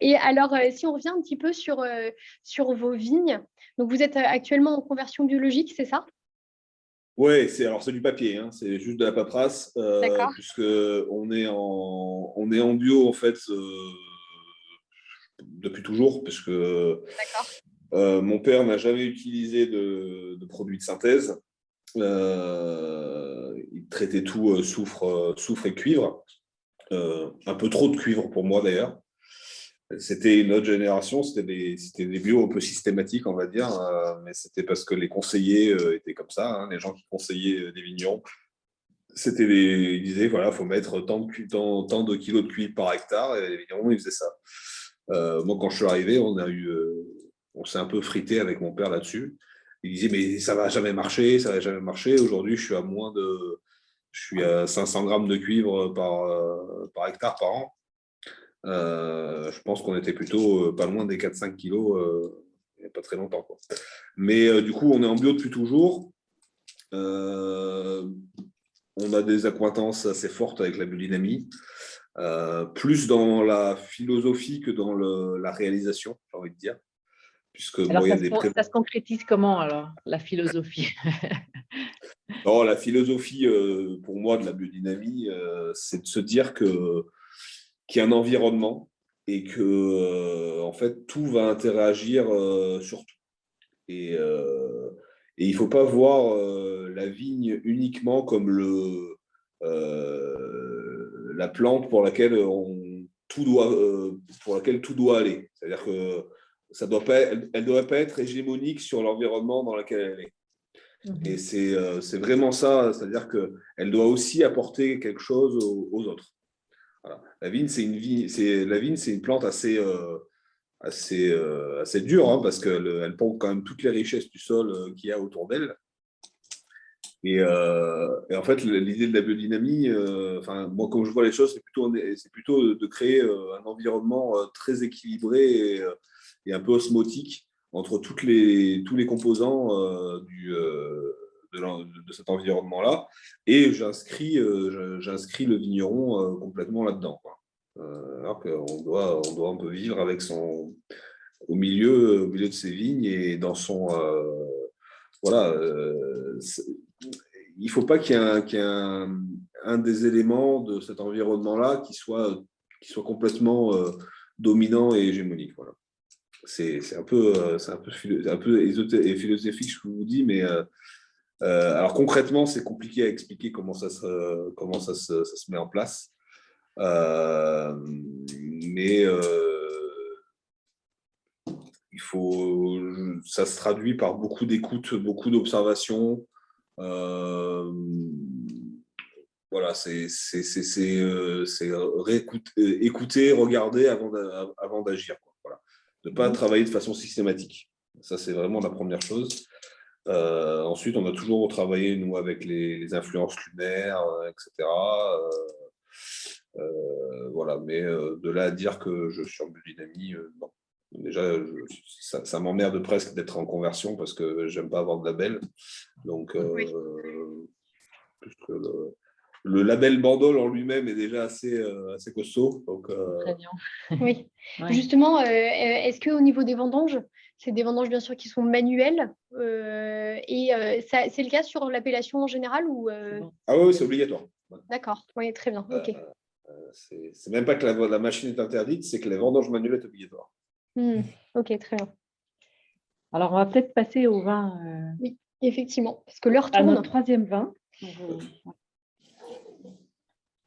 Speaker 3: Et alors, si on revient un petit peu sur vos vignes, donc vous êtes actuellement en conversion biologique, c'est ça?
Speaker 2: Ouais, c'est du papier, hein, c'est juste de la paperasse,
Speaker 3: D'accord.
Speaker 2: puisque on est en bio en fait depuis toujours, puisque mon père n'a jamais utilisé de produits de synthèse. Il traitait tout soufre et cuivre, un peu trop de cuivre pour moi d'ailleurs. C'était une autre génération, c'était des bio un peu systématiques, on va dire, mais c'était parce que les conseillers étaient comme ça, hein, les gens qui conseillaient des vignerons Ils disaient, voilà, il faut mettre tant de kilos de cuivre par hectare, et les vignerons, ils faisaient ça. Moi, quand je suis arrivé, on s'est un peu frité avec mon père là-dessus. Il disait, mais ça va jamais marcher, ça va jamais marcher. Aujourd'hui, je suis à 500 grammes de cuivre par hectare par an. Je pense qu'on était plutôt pas loin des 4-5 kilos il n'y a pas très longtemps, quoi. Mais du coup, on est en bio depuis toujours. On a des accointances assez fortes avec la biodynamie, plus dans la philosophie que dans la réalisation, j'ai envie de dire. Puisque,
Speaker 1: Alors,
Speaker 2: bon, il y a
Speaker 1: ça se concrétise comment, alors, la philosophie?
Speaker 2: Non, la philosophie, pour moi, de la biodynamie, c'est de se dire qu'il y a un environnement et que, en fait, tout va interagir sur tout. Et il ne faut pas voir la vigne uniquement comme la plante pour laquelle tout doit aller. C'est-à-dire que elle ne doit pas être hégémonique sur l'environnement dans lequel elle est. Et c'est vraiment ça, c'est-à-dire qu'elle doit aussi apporter quelque chose aux autres. Voilà. La vigne, c'est une plante assez dure, hein, parce qu'elle pompe quand même toutes les richesses du sol qu'il y a autour d'elle. Et en fait, l'idée de la biodynamie, moi, comme je vois les choses, c'est plutôt de créer un environnement très équilibré et un peu osmotique entre tous les composants de cet environnement-là. Et j'inscris le vigneron complètement là-dedans, quoi. Alors qu'on doit un peu vivre avec au milieu de ses vignes et dans son... voilà, il ne faut pas qu'il y ait un des éléments de cet environnement-là qui soit complètement dominant et hégémonique. Voilà. C'est un peu philosophique, ce que je vous dis, mais alors concrètement, c'est compliqué à expliquer comment ça se met en place. Mais ça se traduit par beaucoup d'écoute, beaucoup d'observations. Voilà, c'est écouter, regarder avant d'agir, quoi. Voilà. Ne pas travailler de façon systématique. Ça, c'est vraiment la première chose. Ensuite, on a toujours travaillé, nous, avec les influences lunaires, etc. Voilà, mais de là à dire que je suis en biodynamie, non. Déjà, ça m'emmerde presque d'être en conversion parce que j'aime pas avoir de label. Donc, puisque le label Bandol en lui-même est déjà assez costaud. Donc,
Speaker 3: oui. Ouais. Justement, est-ce qu'au niveau des vendanges, c'est des vendanges bien sûr qui sont manuelles c'est le cas sur l'appellation en général ou
Speaker 2: Ah oui, c'est obligatoire.
Speaker 3: Ouais. D'accord, oui, très bien. Ok.
Speaker 2: C'est même pas que la machine est interdite, c'est que la vendange manuelle est obligatoire.
Speaker 3: Ok, très bien.
Speaker 1: Alors, on va peut-être passer au vin.
Speaker 3: Oui, effectivement, parce que l'heure tourne.
Speaker 1: À notre troisième vin.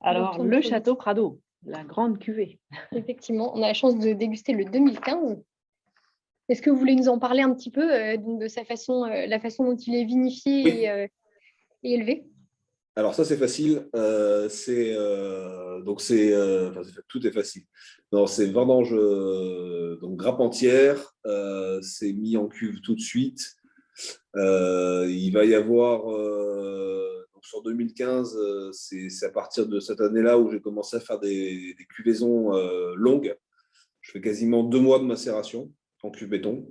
Speaker 1: Alors, le Château Prado, la grande cuvée.
Speaker 3: Effectivement, on a la chance de déguster le 2015. Est-ce que vous voulez nous en parler un petit peu de la façon dont il est vinifié et élevé?
Speaker 2: Alors ça, c'est facile. Tout est facile. C'est vendange, donc grappe entière. C'est mis en cuve tout de suite. Il va y avoir, donc sur 2015, c'est à partir de cette année-là où j'ai commencé à faire des cuvaisons longues. Je fais quasiment 2 mois de macération en cuve béton.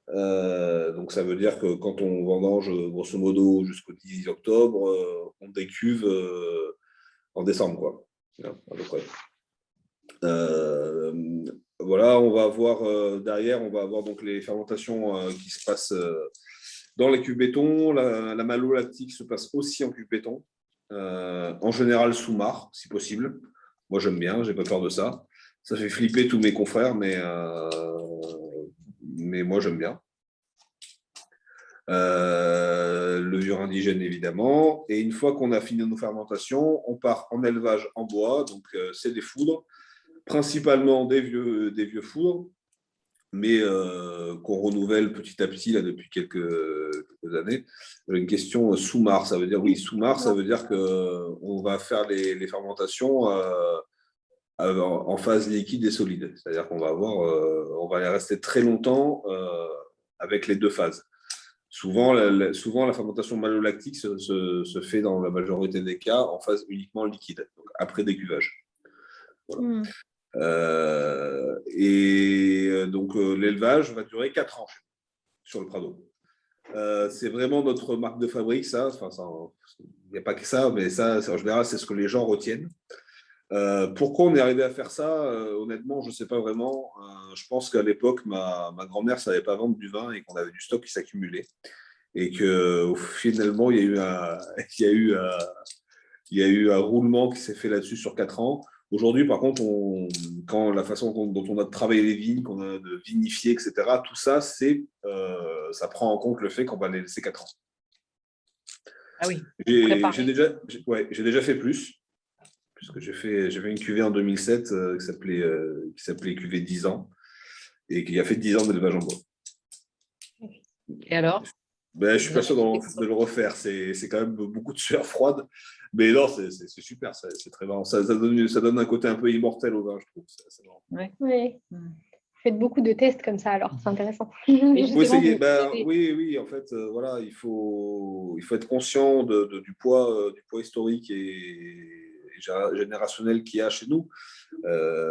Speaker 2: Donc ça veut dire que quand on vendange grosso modo jusqu'au 10 octobre, on décuve en décembre, quoi, à peu près. Voilà, on va avoir derrière, on va avoir donc les fermentations qui se passent dans les cuves béton. La malolactique se passe aussi en cuve béton, en général sous marc, si possible. Moi, j'aime bien, j'ai pas peur de ça. Ça fait flipper tous mes confrères, mais moi, j'aime bien. Levure indigène, évidemment. Et une fois qu'on a fini nos fermentations, on part en élevage en bois. Donc, c'est des foudres, principalement des vieux foudres. mais qu'on renouvelle petit à petit là, depuis quelques années. Une question sous-mare, ça veut dire, oui, sous-mare, ça veut dire qu'on va faire les fermentations en phase liquide et solide. C'est-à-dire qu'on va on va aller rester très longtemps avec les deux phases. Souvent, la fermentation malolactique se fait dans la majorité des cas en phase uniquement liquide, donc après décuvage. Voilà. Donc, l'élevage va durer 4 ans sur le Prado. C'est vraiment notre marque de fabrique, ça. Enfin, il n'y a pas que ça, mais ça, en général, c'est ce que les gens retiennent. Pourquoi on est arrivé à faire ça honnêtement, je ne sais pas vraiment. Je pense qu'à l'époque, ma grand-mère ne savait pas vendre du vin et qu'on avait du stock qui s'accumulait. Et que finalement, il y a eu un roulement qui s'est fait là-dessus sur 4 ans. Aujourd'hui, par contre, quand la façon dont on a travaillé les vignes, qu'on a de vinifier, etc., tout ça, ça prend en compte le fait qu'on va les laisser 4 ans.
Speaker 1: Ah oui,
Speaker 2: j'ai déjà fait plus, puisque j'ai fait une cuvée en 2007 qui s'appelait cuvée 10 ans, et qui a fait 10 ans d'élevage en bois.
Speaker 1: Et alors?
Speaker 2: Je ne suis pas sûr de le refaire. C'est quand même beaucoup de sueur froide. Mais non, c'est super. C'est très marrant. Ça donne un côté un peu immortel au vin, je trouve.
Speaker 3: Oui. Vous faites beaucoup de tests comme ça, alors c'est intéressant.
Speaker 2: Oui. En fait, voilà, il faut être conscient du poids historique et générationnel qu'il y a chez nous.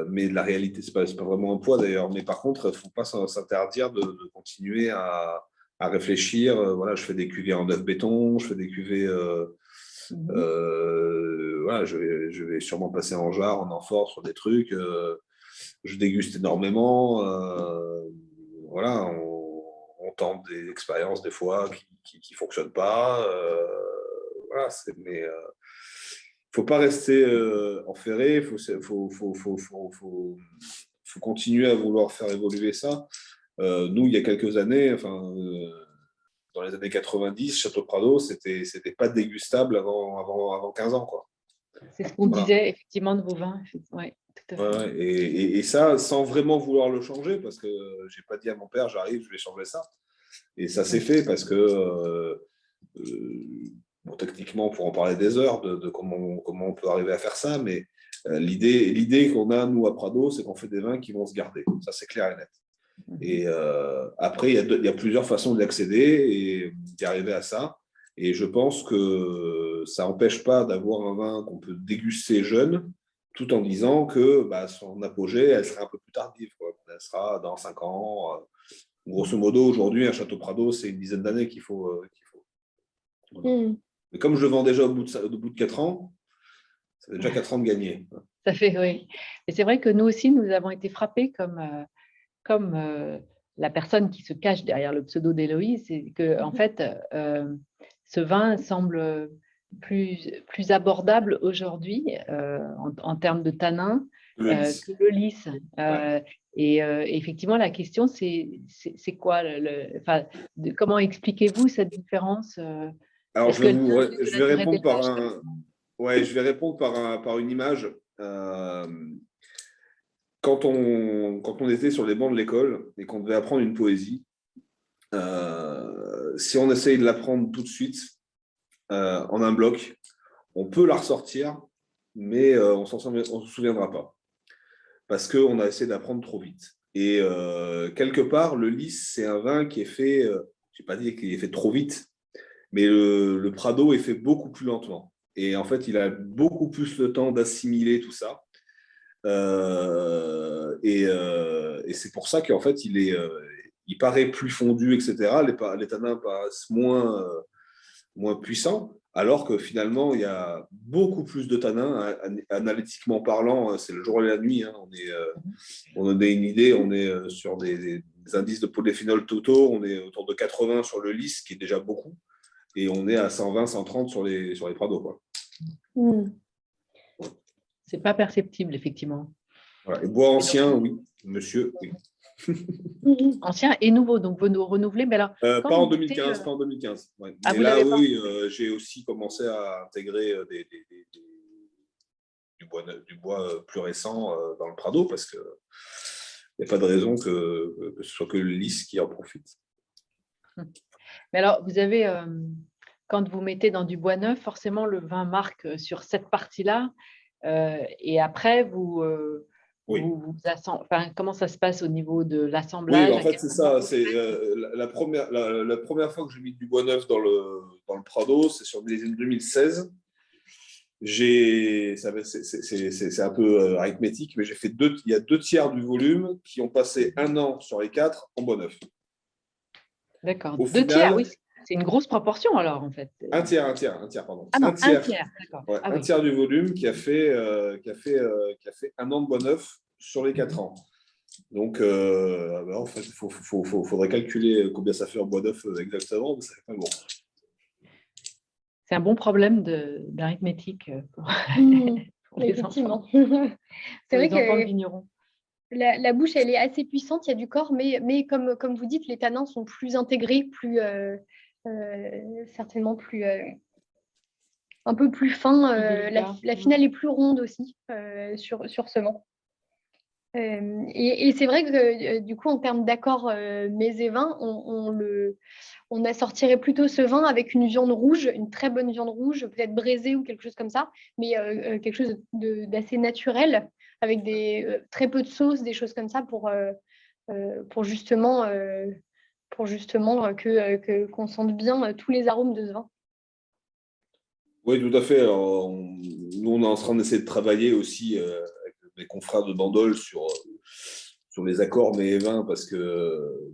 Speaker 2: Mais la réalité, c'est pas vraiment un poids d'ailleurs. Mais par contre, il ne faut pas s'interdire de continuer à réfléchir. Voilà, je fais des cuvées en œuf béton, je fais des cuvées. Voilà, je vais sûrement passer en jarre, en amphore sur des trucs. Je déguste énormément. Voilà, on tente des expériences des fois qui fonctionnent pas. Voilà, mais il faut pas rester enferré. Faut continuer à vouloir faire évoluer ça. Nous, il y a quelques années, dans les années 90, Château Prado, c'était pas dégustable avant 15 ans, quoi.
Speaker 1: C'est ce qu'on disait effectivement de vos vins. Ouais, tout à fait.
Speaker 2: Et ça, sans vraiment vouloir le changer, parce que j'ai pas dit à mon père, j'arrive, je vais changer ça. Et ça s'est fait parce que, techniquement, on pourra en parler des heures de comment on peut arriver à faire ça, mais l'idée qu'on a, nous, à Prado, c'est qu'on fait des vins qui vont se garder. Ça, c'est clair et net. Et après, il y a plusieurs façons d'y accéder et d'y arriver à ça. Et je pense que ça n'empêche pas d'avoir un vin qu'on peut déguster jeune, tout en disant que son apogée, elle sera un peu plus tardive, quoi. Elle sera dans 5 ans. Grosso modo, aujourd'hui, un Château Prado, c'est une dizaine d'années qu'il faut. Voilà. Mais comme je le vends déjà au bout de 4 ans, ça fait déjà 4 ans de gagner.
Speaker 1: Ça fait, oui. Et c'est vrai que nous aussi, nous avons été frappés comme la personne qui se cache derrière le pseudo d'Héloïse, c'est que en fait, ce vin semble plus abordable aujourd'hui en termes de tanin que le lys. Et effectivement, la question, c'est quoi comment expliquez-vous cette différence?
Speaker 2: Alors, je vais répondre par une image. Quand on était sur les bancs de l'école et qu'on devait apprendre une poésie, si on essaye de l'apprendre tout de suite en un bloc, on peut la ressortir, mais on ne se souviendra pas. Parce qu'on a essayé d'apprendre trop vite. Et quelque part, le lys, c'est un vin qui est fait, je n'ai pas dit qu'il est fait trop vite, mais le Prado est fait beaucoup plus lentement. Et en fait, il a beaucoup plus le temps d'assimiler tout ça. Et c'est pour ça qu'en fait, il paraît plus fondu, etc. Les tanins paraissent moins puissants, alors que finalement, il y a beaucoup plus de tanins. Analytiquement parlant, c'est le jour et la nuit. Hein. On a une idée, on est sur des indices de polyphénol totaux, on est autour de 80 sur le lys, qui est déjà beaucoup, et on est à 120, 130 sur les Prado, quoi.
Speaker 1: C'est pas perceptible, effectivement.
Speaker 2: Voilà. Et bois ancien, oui, monsieur, oui.
Speaker 1: Ancien et nouveau, donc vous nous renouvelez. Mais alors,
Speaker 2: pas en 2015, pas en 2015. Ouais.
Speaker 1: Ah,
Speaker 2: mais là, oui, j'ai aussi commencé à intégrer du bois plus récent dans le Prado, parce que n'y a pas de raison que ce soit que le lys qui en profite.
Speaker 1: Mais alors, vous avez, quand vous mettez dans du bois neuf, forcément, le vin marque sur cette partie-là. Et après,
Speaker 2: Oui.
Speaker 1: enfin, comment ça se passe au niveau de
Speaker 2: Oui,
Speaker 1: l'assemblage?
Speaker 2: en
Speaker 1: À
Speaker 2: fait,
Speaker 1: quel
Speaker 2: c'est
Speaker 1: moment
Speaker 2: ça.
Speaker 1: vous
Speaker 2: C'est
Speaker 1: faites
Speaker 2: la première fois que j'ai mis du bois neuf dans le Prado, c'est sur les 2016. C'est un peu arithmétique, mais il y a 2 tiers du volume qui ont passé 1 an sur les 4 en bois neuf.
Speaker 1: D'accord.
Speaker 2: Au
Speaker 1: 2 tiers, oui,
Speaker 2: final,
Speaker 1: c'est une grosse proportion alors, en fait.
Speaker 2: un tiers, pardon.
Speaker 1: Ah non, un tiers, d'accord.
Speaker 2: Ouais,
Speaker 1: Ah
Speaker 2: un
Speaker 1: oui.
Speaker 2: tiers du volume qui a fait 1 an de bois neuf sur les 4 ans. Donc, en fait, faudrait calculer combien ça fait en bois neuf exactement, mais ça fait pas bon.
Speaker 1: C'est un bon problème d'arithmétique pour, pour les
Speaker 3: Effectivement.
Speaker 1: enfants,
Speaker 3: C'est
Speaker 1: pour
Speaker 3: vrai
Speaker 1: les enfants de
Speaker 3: que
Speaker 1: vignerons.
Speaker 3: la bouche, elle est assez puissante, il y a du corps, mais comme vous dites, les tanins sont plus intégrés, certainement plus, un peu plus fins.
Speaker 1: Plus
Speaker 3: La
Speaker 1: délicat.
Speaker 3: finale est plus ronde aussi sur ce vin. Et c'est vrai que du coup, en termes d'accord mets et vins, on assortirait plutôt ce vin avec une viande rouge, une très bonne viande rouge, peut-être braisée ou quelque chose comme ça, mais quelque chose d'assez naturel, avec très peu de sauce, des choses comme ça, pour justement qu'on sente bien tous les arômes de ce vin.
Speaker 2: Oui, tout à fait. Alors, nous, on est en train d'essayer de travailler aussi avec mes confrères de Bandol sur les accords mets et vins, parce que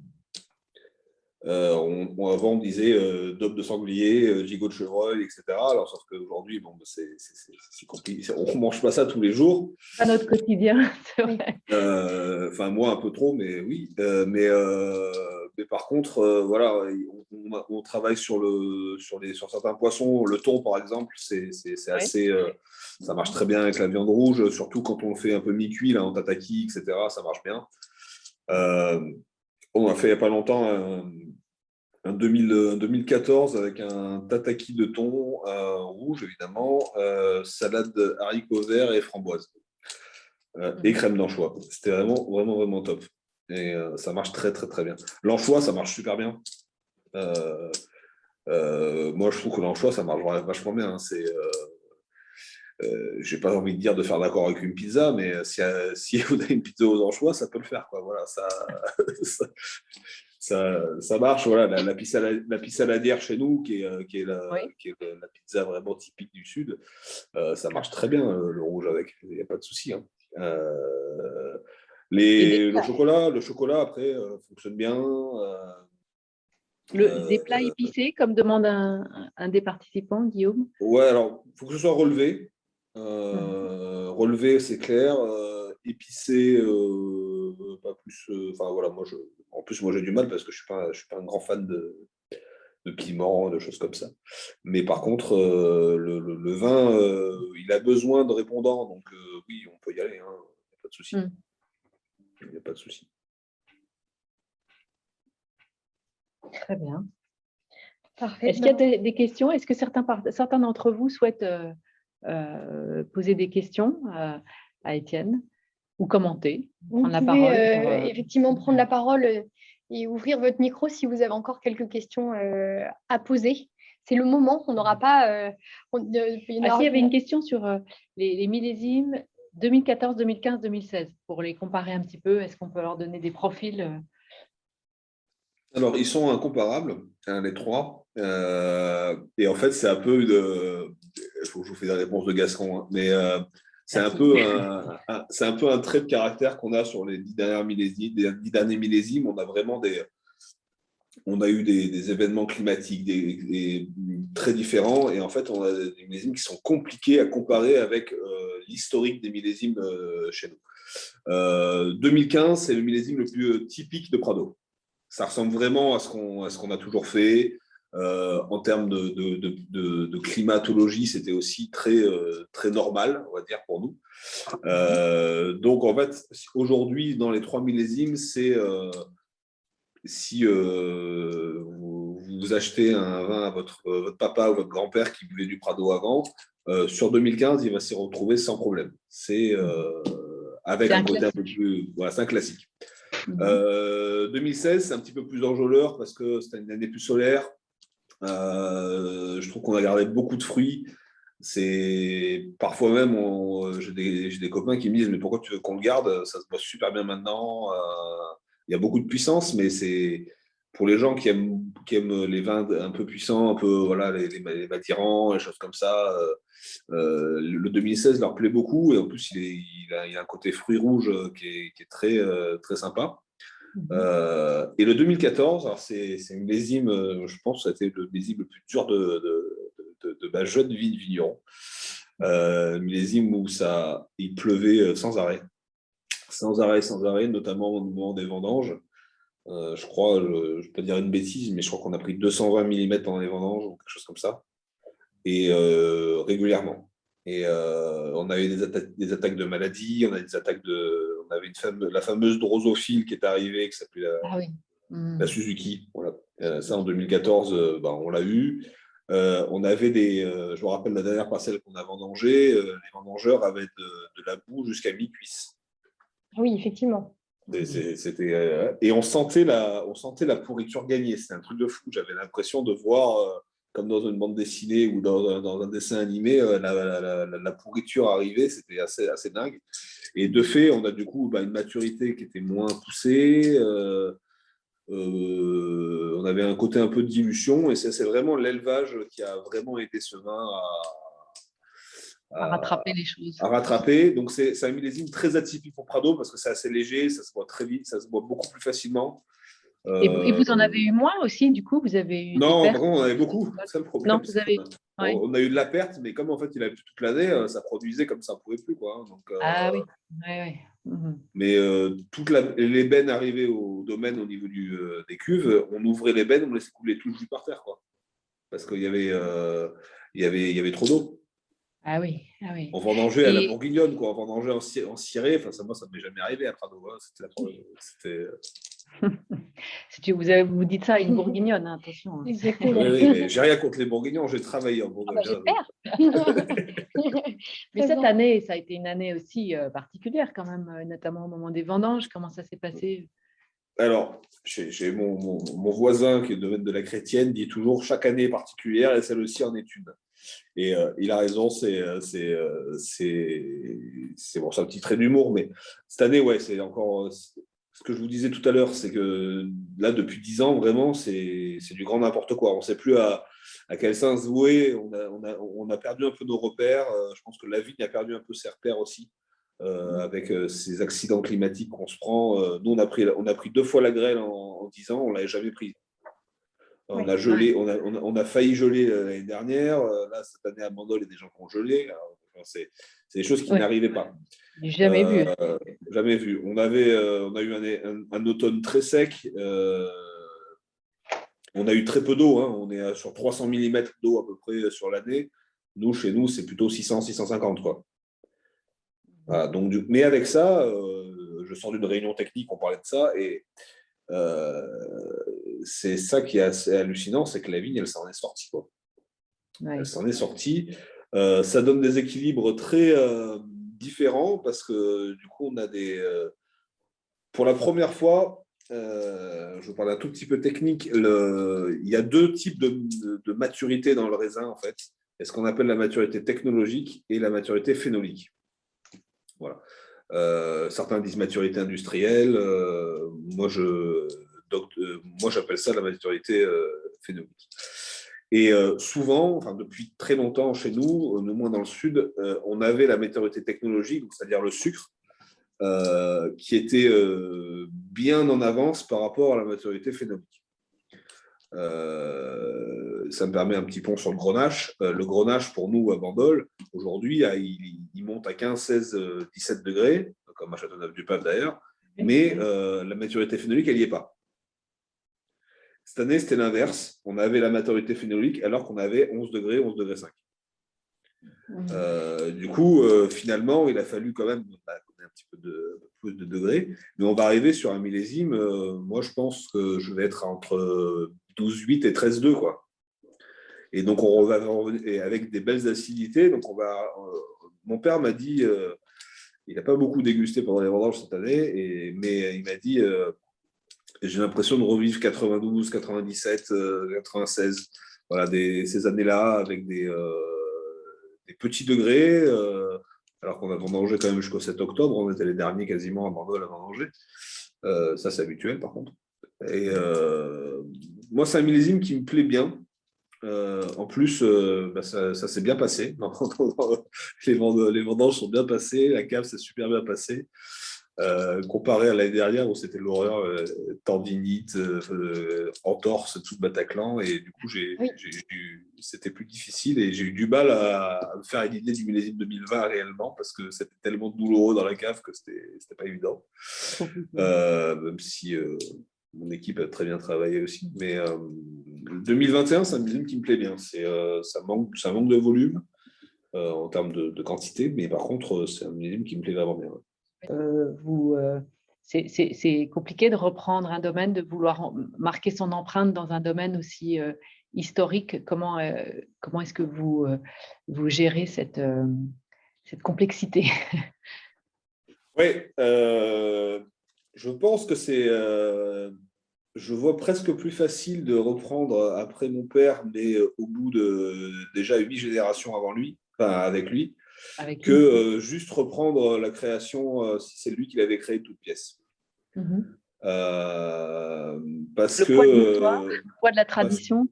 Speaker 2: avant, on disait dope de sanglier, gigot de chevreuil, etc. Alors, sauf qu'aujourd'hui, bon, c'est compliqué. On ne mange pas ça tous les jours.
Speaker 1: Pas notre quotidien, c'est vrai.
Speaker 2: Enfin, moi, un peu trop, mais oui. Mais par contre, voilà, on travaille sur certains poissons. Le thon, par exemple, c'est
Speaker 1: Ouais.
Speaker 2: assez. Ça marche très bien avec la viande rouge, surtout quand on le fait un peu mi-cuit, là, en tataki, etc. Ça marche bien. On a fait il n'y a pas longtemps un 2014 avec un tataki de thon rouge, évidemment, salade haricots verts et framboises. Et crème d'anchois. C'était vraiment, vraiment, vraiment top. Et ça marche très, très, très bien. L'anchois, ça marche super bien. Moi, je trouve que l'anchois, ça marche vachement bien. J'ai pas envie de dire de faire d'accord avec une pizza, mais si vous avez une pizza aux anchois, ça peut le faire, quoi. Voilà, ça marche. Voilà, la pissaladière chez nous, qui est la pizza vraiment typique du Sud, ça marche très bien, le rouge avec. Il n'y a pas de souci. Hein. Le chocolat après fonctionne bien.
Speaker 1: Des plats épicés, comme demande un des participants, Guillaume?
Speaker 2: Ouais, alors, il faut que ce soit relevé. Relevé, c'est clair. Épicé, pas plus. Enfin, voilà, en plus, moi, j'ai du mal parce que je ne suis pas un grand fan de piment, de choses comme ça. Mais par contre, le vin, il a besoin de répondants. Donc, oui, on peut y aller. Hein, il n'y a pas de souci. Il n'y a pas de souci.
Speaker 1: Très bien.
Speaker 3: Parfait.
Speaker 1: Est-ce qu'il y a des questions? Est-ce que certains d'entre vous souhaitent poser des questions à Étienne ou commenter, prendre la parole
Speaker 3: effectivement prendre la parole et ouvrir votre micro si vous avez encore quelques questions à poser. C'est le moment, on n'aura pas…
Speaker 1: s'il y avait une question sur les millésimes 2014, 2015, 2016, pour les comparer un petit peu. Est-ce qu'on peut leur donner des profils
Speaker 2: Alors, ils sont incomparables, les trois. Et en fait, c'est un peu il faut que je vous fasse la réponse de Gascon, hein, mais c'est un peu un trait de caractère qu'on a sur les 10 derniers millésimes. On a vraiment eu des événements climatiques très différents. Et en fait, on a des millésimes qui sont compliqués à comparer avec l'historique des millésimes chez nous. 2015, c'est le millésime le plus typique de Prado. Ça ressemble vraiment à ce qu'on a toujours fait. En termes de climatologie, c'était aussi très, très normal, on va dire, pour nous. Donc, en fait, aujourd'hui, dans les 3 millésimes, c'est si vous achetez un vin à votre papa ou votre grand-père qui buvait du Prado avant, sur 2015, il va s'y retrouver sans problème. C'est avec
Speaker 1: C'est
Speaker 2: un
Speaker 1: un
Speaker 2: côté un peu
Speaker 1: classique.
Speaker 2: plus… Voilà, c'est un classique.
Speaker 1: Mhm.
Speaker 2: 2016, c'est un petit peu plus enjôleur parce que c'était une année plus solaire. Je trouve qu'on a gardé beaucoup de fruits. C'est parfois même, j'ai des copains qui me disent mais pourquoi tu veux qu'on le garde? Ça se boit super bien maintenant. Il y a beaucoup de puissance, mais c'est pour les gens qui aiment les vins un peu puissants, un peu voilà les Matirans, les choses comme ça. Le 2016 leur plaît beaucoup et en plus il a un côté fruits rouges qui est très très sympa.
Speaker 1: Mhm.
Speaker 2: Et le 2014, alors c'est une millésime, je pense que ça a été le millésime le plus dur de ma jeune vie de vigneron. Millésime où il pleuvait sans arrêt. Sans arrêt, sans arrêt, notamment au moment des vendanges. Je crois, je ne peux pas dire une bêtise, mais je crois qu'on a pris 220 mm pendant les vendanges ou quelque chose comme ça. Et régulièrement. Et on a eu des attaques de maladies, on avait la fameuse drosophile qui est arrivée, qui s'appelait
Speaker 1: Ah oui.
Speaker 2: la
Speaker 1: Mhm.
Speaker 2: Suzuki. Voilà. Ça, en 2014, on l'a eu. On avait je me rappelle la dernière parcelle qu'on a vendangée, les vendangeurs avaient de la boue jusqu'à mi-cuisse.
Speaker 3: Oui, effectivement.
Speaker 2: Et on sentait la pourriture gagner. C'était un truc de fou. J'avais l'impression de voir, comme dans une bande dessinée ou dans un dessin animé, la pourriture arriver. C'était assez dingue. Et de fait, on a du coup une maturité qui était moins poussée. On avait un côté un peu de dilution. Et c'est vraiment l'élevage qui a vraiment aidé ce vin
Speaker 1: À
Speaker 2: à,
Speaker 1: rattraper les choses.
Speaker 2: à rattraper. Donc, c'est un millésime très atypique pour Prado parce que c'est assez léger, ça se boit très vite, ça se boit beaucoup plus facilement.
Speaker 1: Et vous en avez eu moins aussi, du coup, vous avez eu des
Speaker 2: Non,
Speaker 1: pertes?
Speaker 2: vraiment, on avait beaucoup. C'est le
Speaker 1: Non,
Speaker 2: problème.
Speaker 1: vous avez. Ouais.
Speaker 2: On a eu de la perte, mais comme en fait, il a plu toute l'année, ça produisait comme ça ne pouvait plus. Quoi. Donc,
Speaker 1: Ah oui. Ouais, ouais. Mhm.
Speaker 2: mais les bennes arrivaient au domaine au niveau des cuves, on ouvrait les bennes, on laissait couler tout le jus par terre. Quoi. Parce qu'il il y avait trop d'eau.
Speaker 1: Ah oui. Ah oui.
Speaker 2: On vendangeait à la
Speaker 1: Et
Speaker 2: bourguignonne, quoi. On vendangeait en ciré. Enfin, ça, moi, ça ne m'est jamais arrivé à Prado. Hein. C'était…
Speaker 1: si vous dites ça à une bourguignonne, hein, attention. Hein.
Speaker 3: Exactement.
Speaker 2: Oui, mais j'ai rien contre les bourguignons. J'ai travaillé en
Speaker 3: Ah bah,
Speaker 2: Bourgogne.
Speaker 3: j'espère.
Speaker 1: Mais
Speaker 3: Très
Speaker 1: cette
Speaker 3: bien.
Speaker 1: année, ça a été une année aussi particulière quand même, notamment au moment des vendanges. Comment ça s'est passé?
Speaker 2: Alors, j'ai mon voisin qui est du domaine de la chrétienne dit toujours chaque année est particulière et celle-ci en est une. Et il a raison, c'est bon, c'est un petit trait d'humour, mais cette année, ouais, c'est encore ce que je vous disais tout à l'heure, c'est que là, depuis 10 ans, vraiment, c'est du grand n'importe quoi. On ne sait plus à quel sens se vouer. On a perdu un peu nos repères. Je pense que la vigne a perdu un peu ses repères aussi. Avec ces accidents climatiques qu'on se prend. Nous, on a pris 2 fois la grêle en 10 ans, on ne l'avait jamais pris. On
Speaker 3: Ouais.
Speaker 2: a gelé, on a failli geler l'année dernière. Là, cette année à Bandol, il y a des gens qui ont gelé. Alors, c'est des choses qui
Speaker 1: Ouais,
Speaker 2: n'arrivaient pas.
Speaker 1: j'ai jamais vu.
Speaker 2: Jamais vu. On a eu un automne très sec. On a eu très peu d'eau. Hein. On est sur 300 mm d'eau à peu près sur l'année. Nous, chez nous, c'est plutôt 600, 650. Quoi. Voilà, donc, mais avec ça, je sors d'une réunion technique, on parlait de ça, et c'est ça qui est assez hallucinant, c'est que la vigne, elle s'en est sortie. Quoi. Elle
Speaker 1: Ouais.
Speaker 2: s'en est sortie. Ça donne des équilibres très différents parce que du coup, on a pour la première fois, je vous parle un tout petit peu technique, il y a 2 types de maturité dans le raisin, en fait. Et ce qu'on appelle la maturité technologique et la maturité phénolique. Voilà. Certains disent maturité industrielle. Moi, j'appelle ça la maturité phénolique. Et souvent, enfin, depuis très longtemps chez nous, au moins dans le sud, on avait la maturité technologique, c'est-à-dire le sucre, qui était bien en avance par rapport à la maturité phénolique. Ça me permet un petit pont sur le grenache. Le grenache, pour nous, à Bandol, aujourd'hui, il monte à 15, 16, 17 degrés, comme à Châteauneuf-du-Pape d'ailleurs, mais la maturité phénolique, elle n'y est pas. Cette année, c'était l'inverse. On avait la maturité phénolique alors qu'on avait 11 degrés, 11 degrés 5. Du coup, finalement, il a fallu quand même un petit peu plus de degrés, mais on va arriver sur un millésime. Moi, je pense que je vais être entre 12,8 et 13,2, quoi. Et donc, on va avec des belles acidités. Donc, mon père m'a dit, Il n'a pas beaucoup dégusté pendant les vendanges cette année, mais il m'a dit j'ai l'impression de revivre 92, 97, 96. Voilà, ces années-là, avec des petits degrés, alors qu'on a vendangé quand même jusqu'au 7 octobre. On était les derniers quasiment à Bordeaux à vendanger. Ça, c'est habituel, par contre. Et moi, c'est un millésime qui me plaît bien. En plus, ça s'est bien passé. Les vendanges sont bien passées, la cave s'est super bien passée. Comparé à l'année dernière où c'était l'horreur, tendinite, entorse, tout le Bataclan, et du coup c'était plus difficile et j'ai eu du mal à me faire une idée du millésime 2020 réellement parce que c'était tellement douloureux dans la cave que c'était pas évident. Même si mon équipe a très bien travaillé aussi, mais 2021 c'est un millésime qui me plaît bien. Ça manque de volume en termes de quantité, mais par contre c'est un millésime qui me plaît vraiment bien.
Speaker 1: C'est compliqué de reprendre un domaine, de vouloir marquer son empreinte dans un domaine aussi historique. Comment est-ce que vous gérez cette complexité?
Speaker 2: Oui, je pense que je vois presque plus facile de reprendre après mon père, mais au bout de déjà 8 générations avant lui, enfin avec lui, que juste reprendre la création si c'est lui qui l'avait créé toute pièce. Parce
Speaker 1: poids de l'histoire, le poids de la tradition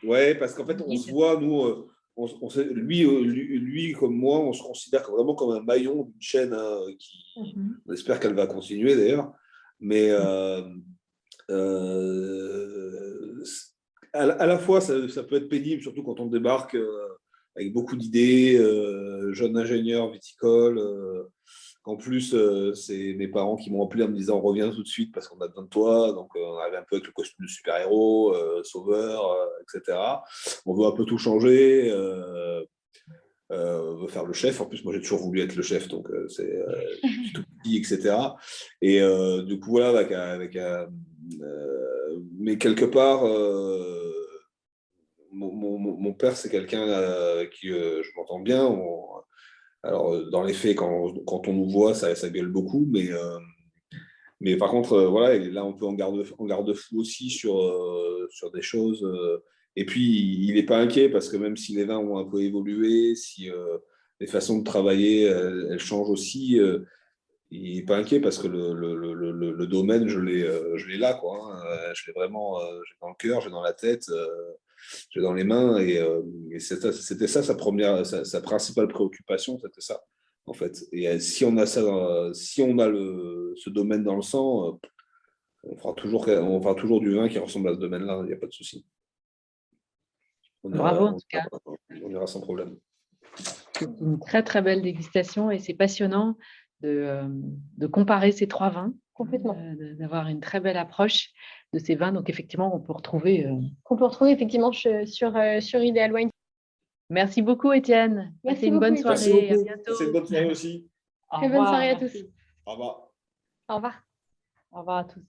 Speaker 2: Oui, parce qu'en fait, on se voit, nous, lui comme moi, on se considère vraiment comme un maillon d'une chaîne on espère qu'elle va continuer d'ailleurs, mais à la fois, ça peut être pénible, surtout quand on débarque avec beaucoup d'idées, jeune ingénieur viticole. En plus, c'est mes parents qui m'ont appelé en me disant on revient tout de suite parce qu'on a besoin de toi. Donc, on arrive un peu avec le costume de super-héros, sauveur, etc. On veut un peu tout changer. On veut faire le chef. En plus, moi, j'ai toujours voulu être le chef, donc je suis tout petit, etc. Et du coup, voilà, mais quelque part, mon père, c'est quelqu'un avec qui je m'entends bien. Alors, dans les faits, quand on nous voit, ça gueule beaucoup, mais par contre, voilà, il est là un peu en garde-fou aussi sur des choses. Et puis, il n'est pas inquiet parce que même si les vins ont un peu évolué, si les façons de travailler, elles changent aussi, il n'est pas inquiet parce que le domaine, je l'ai là, quoi. Hein. Je l'ai vraiment j'ai dans le cœur, j'ai dans la tête, j'ai dans les mains. Et c'était ça sa principale préoccupation, c'était ça, en fait. Et si on a ce domaine dans le sang, on fera toujours du vin qui ressemble à ce domaine-là, il n'y a pas de souci.
Speaker 1: Bravo, en tout cas.
Speaker 2: On ira sans problème.
Speaker 1: C'est une très, très belle dégustation et c'est passionnant de comparer ces trois vins.
Speaker 3: Complètement.
Speaker 1: D'avoir une très belle approche de ces vins. Donc, effectivement, on peut retrouver
Speaker 3: effectivement sur Ideal Wine.
Speaker 1: Merci beaucoup, Étienne.
Speaker 3: Merci
Speaker 1: une bonne soirée.
Speaker 2: Merci beaucoup.
Speaker 1: À bientôt.
Speaker 2: C'est une bonne soirée aussi.
Speaker 3: Très bonne soirée à tous.
Speaker 2: Au revoir.
Speaker 3: Au revoir.
Speaker 1: Au revoir à tous.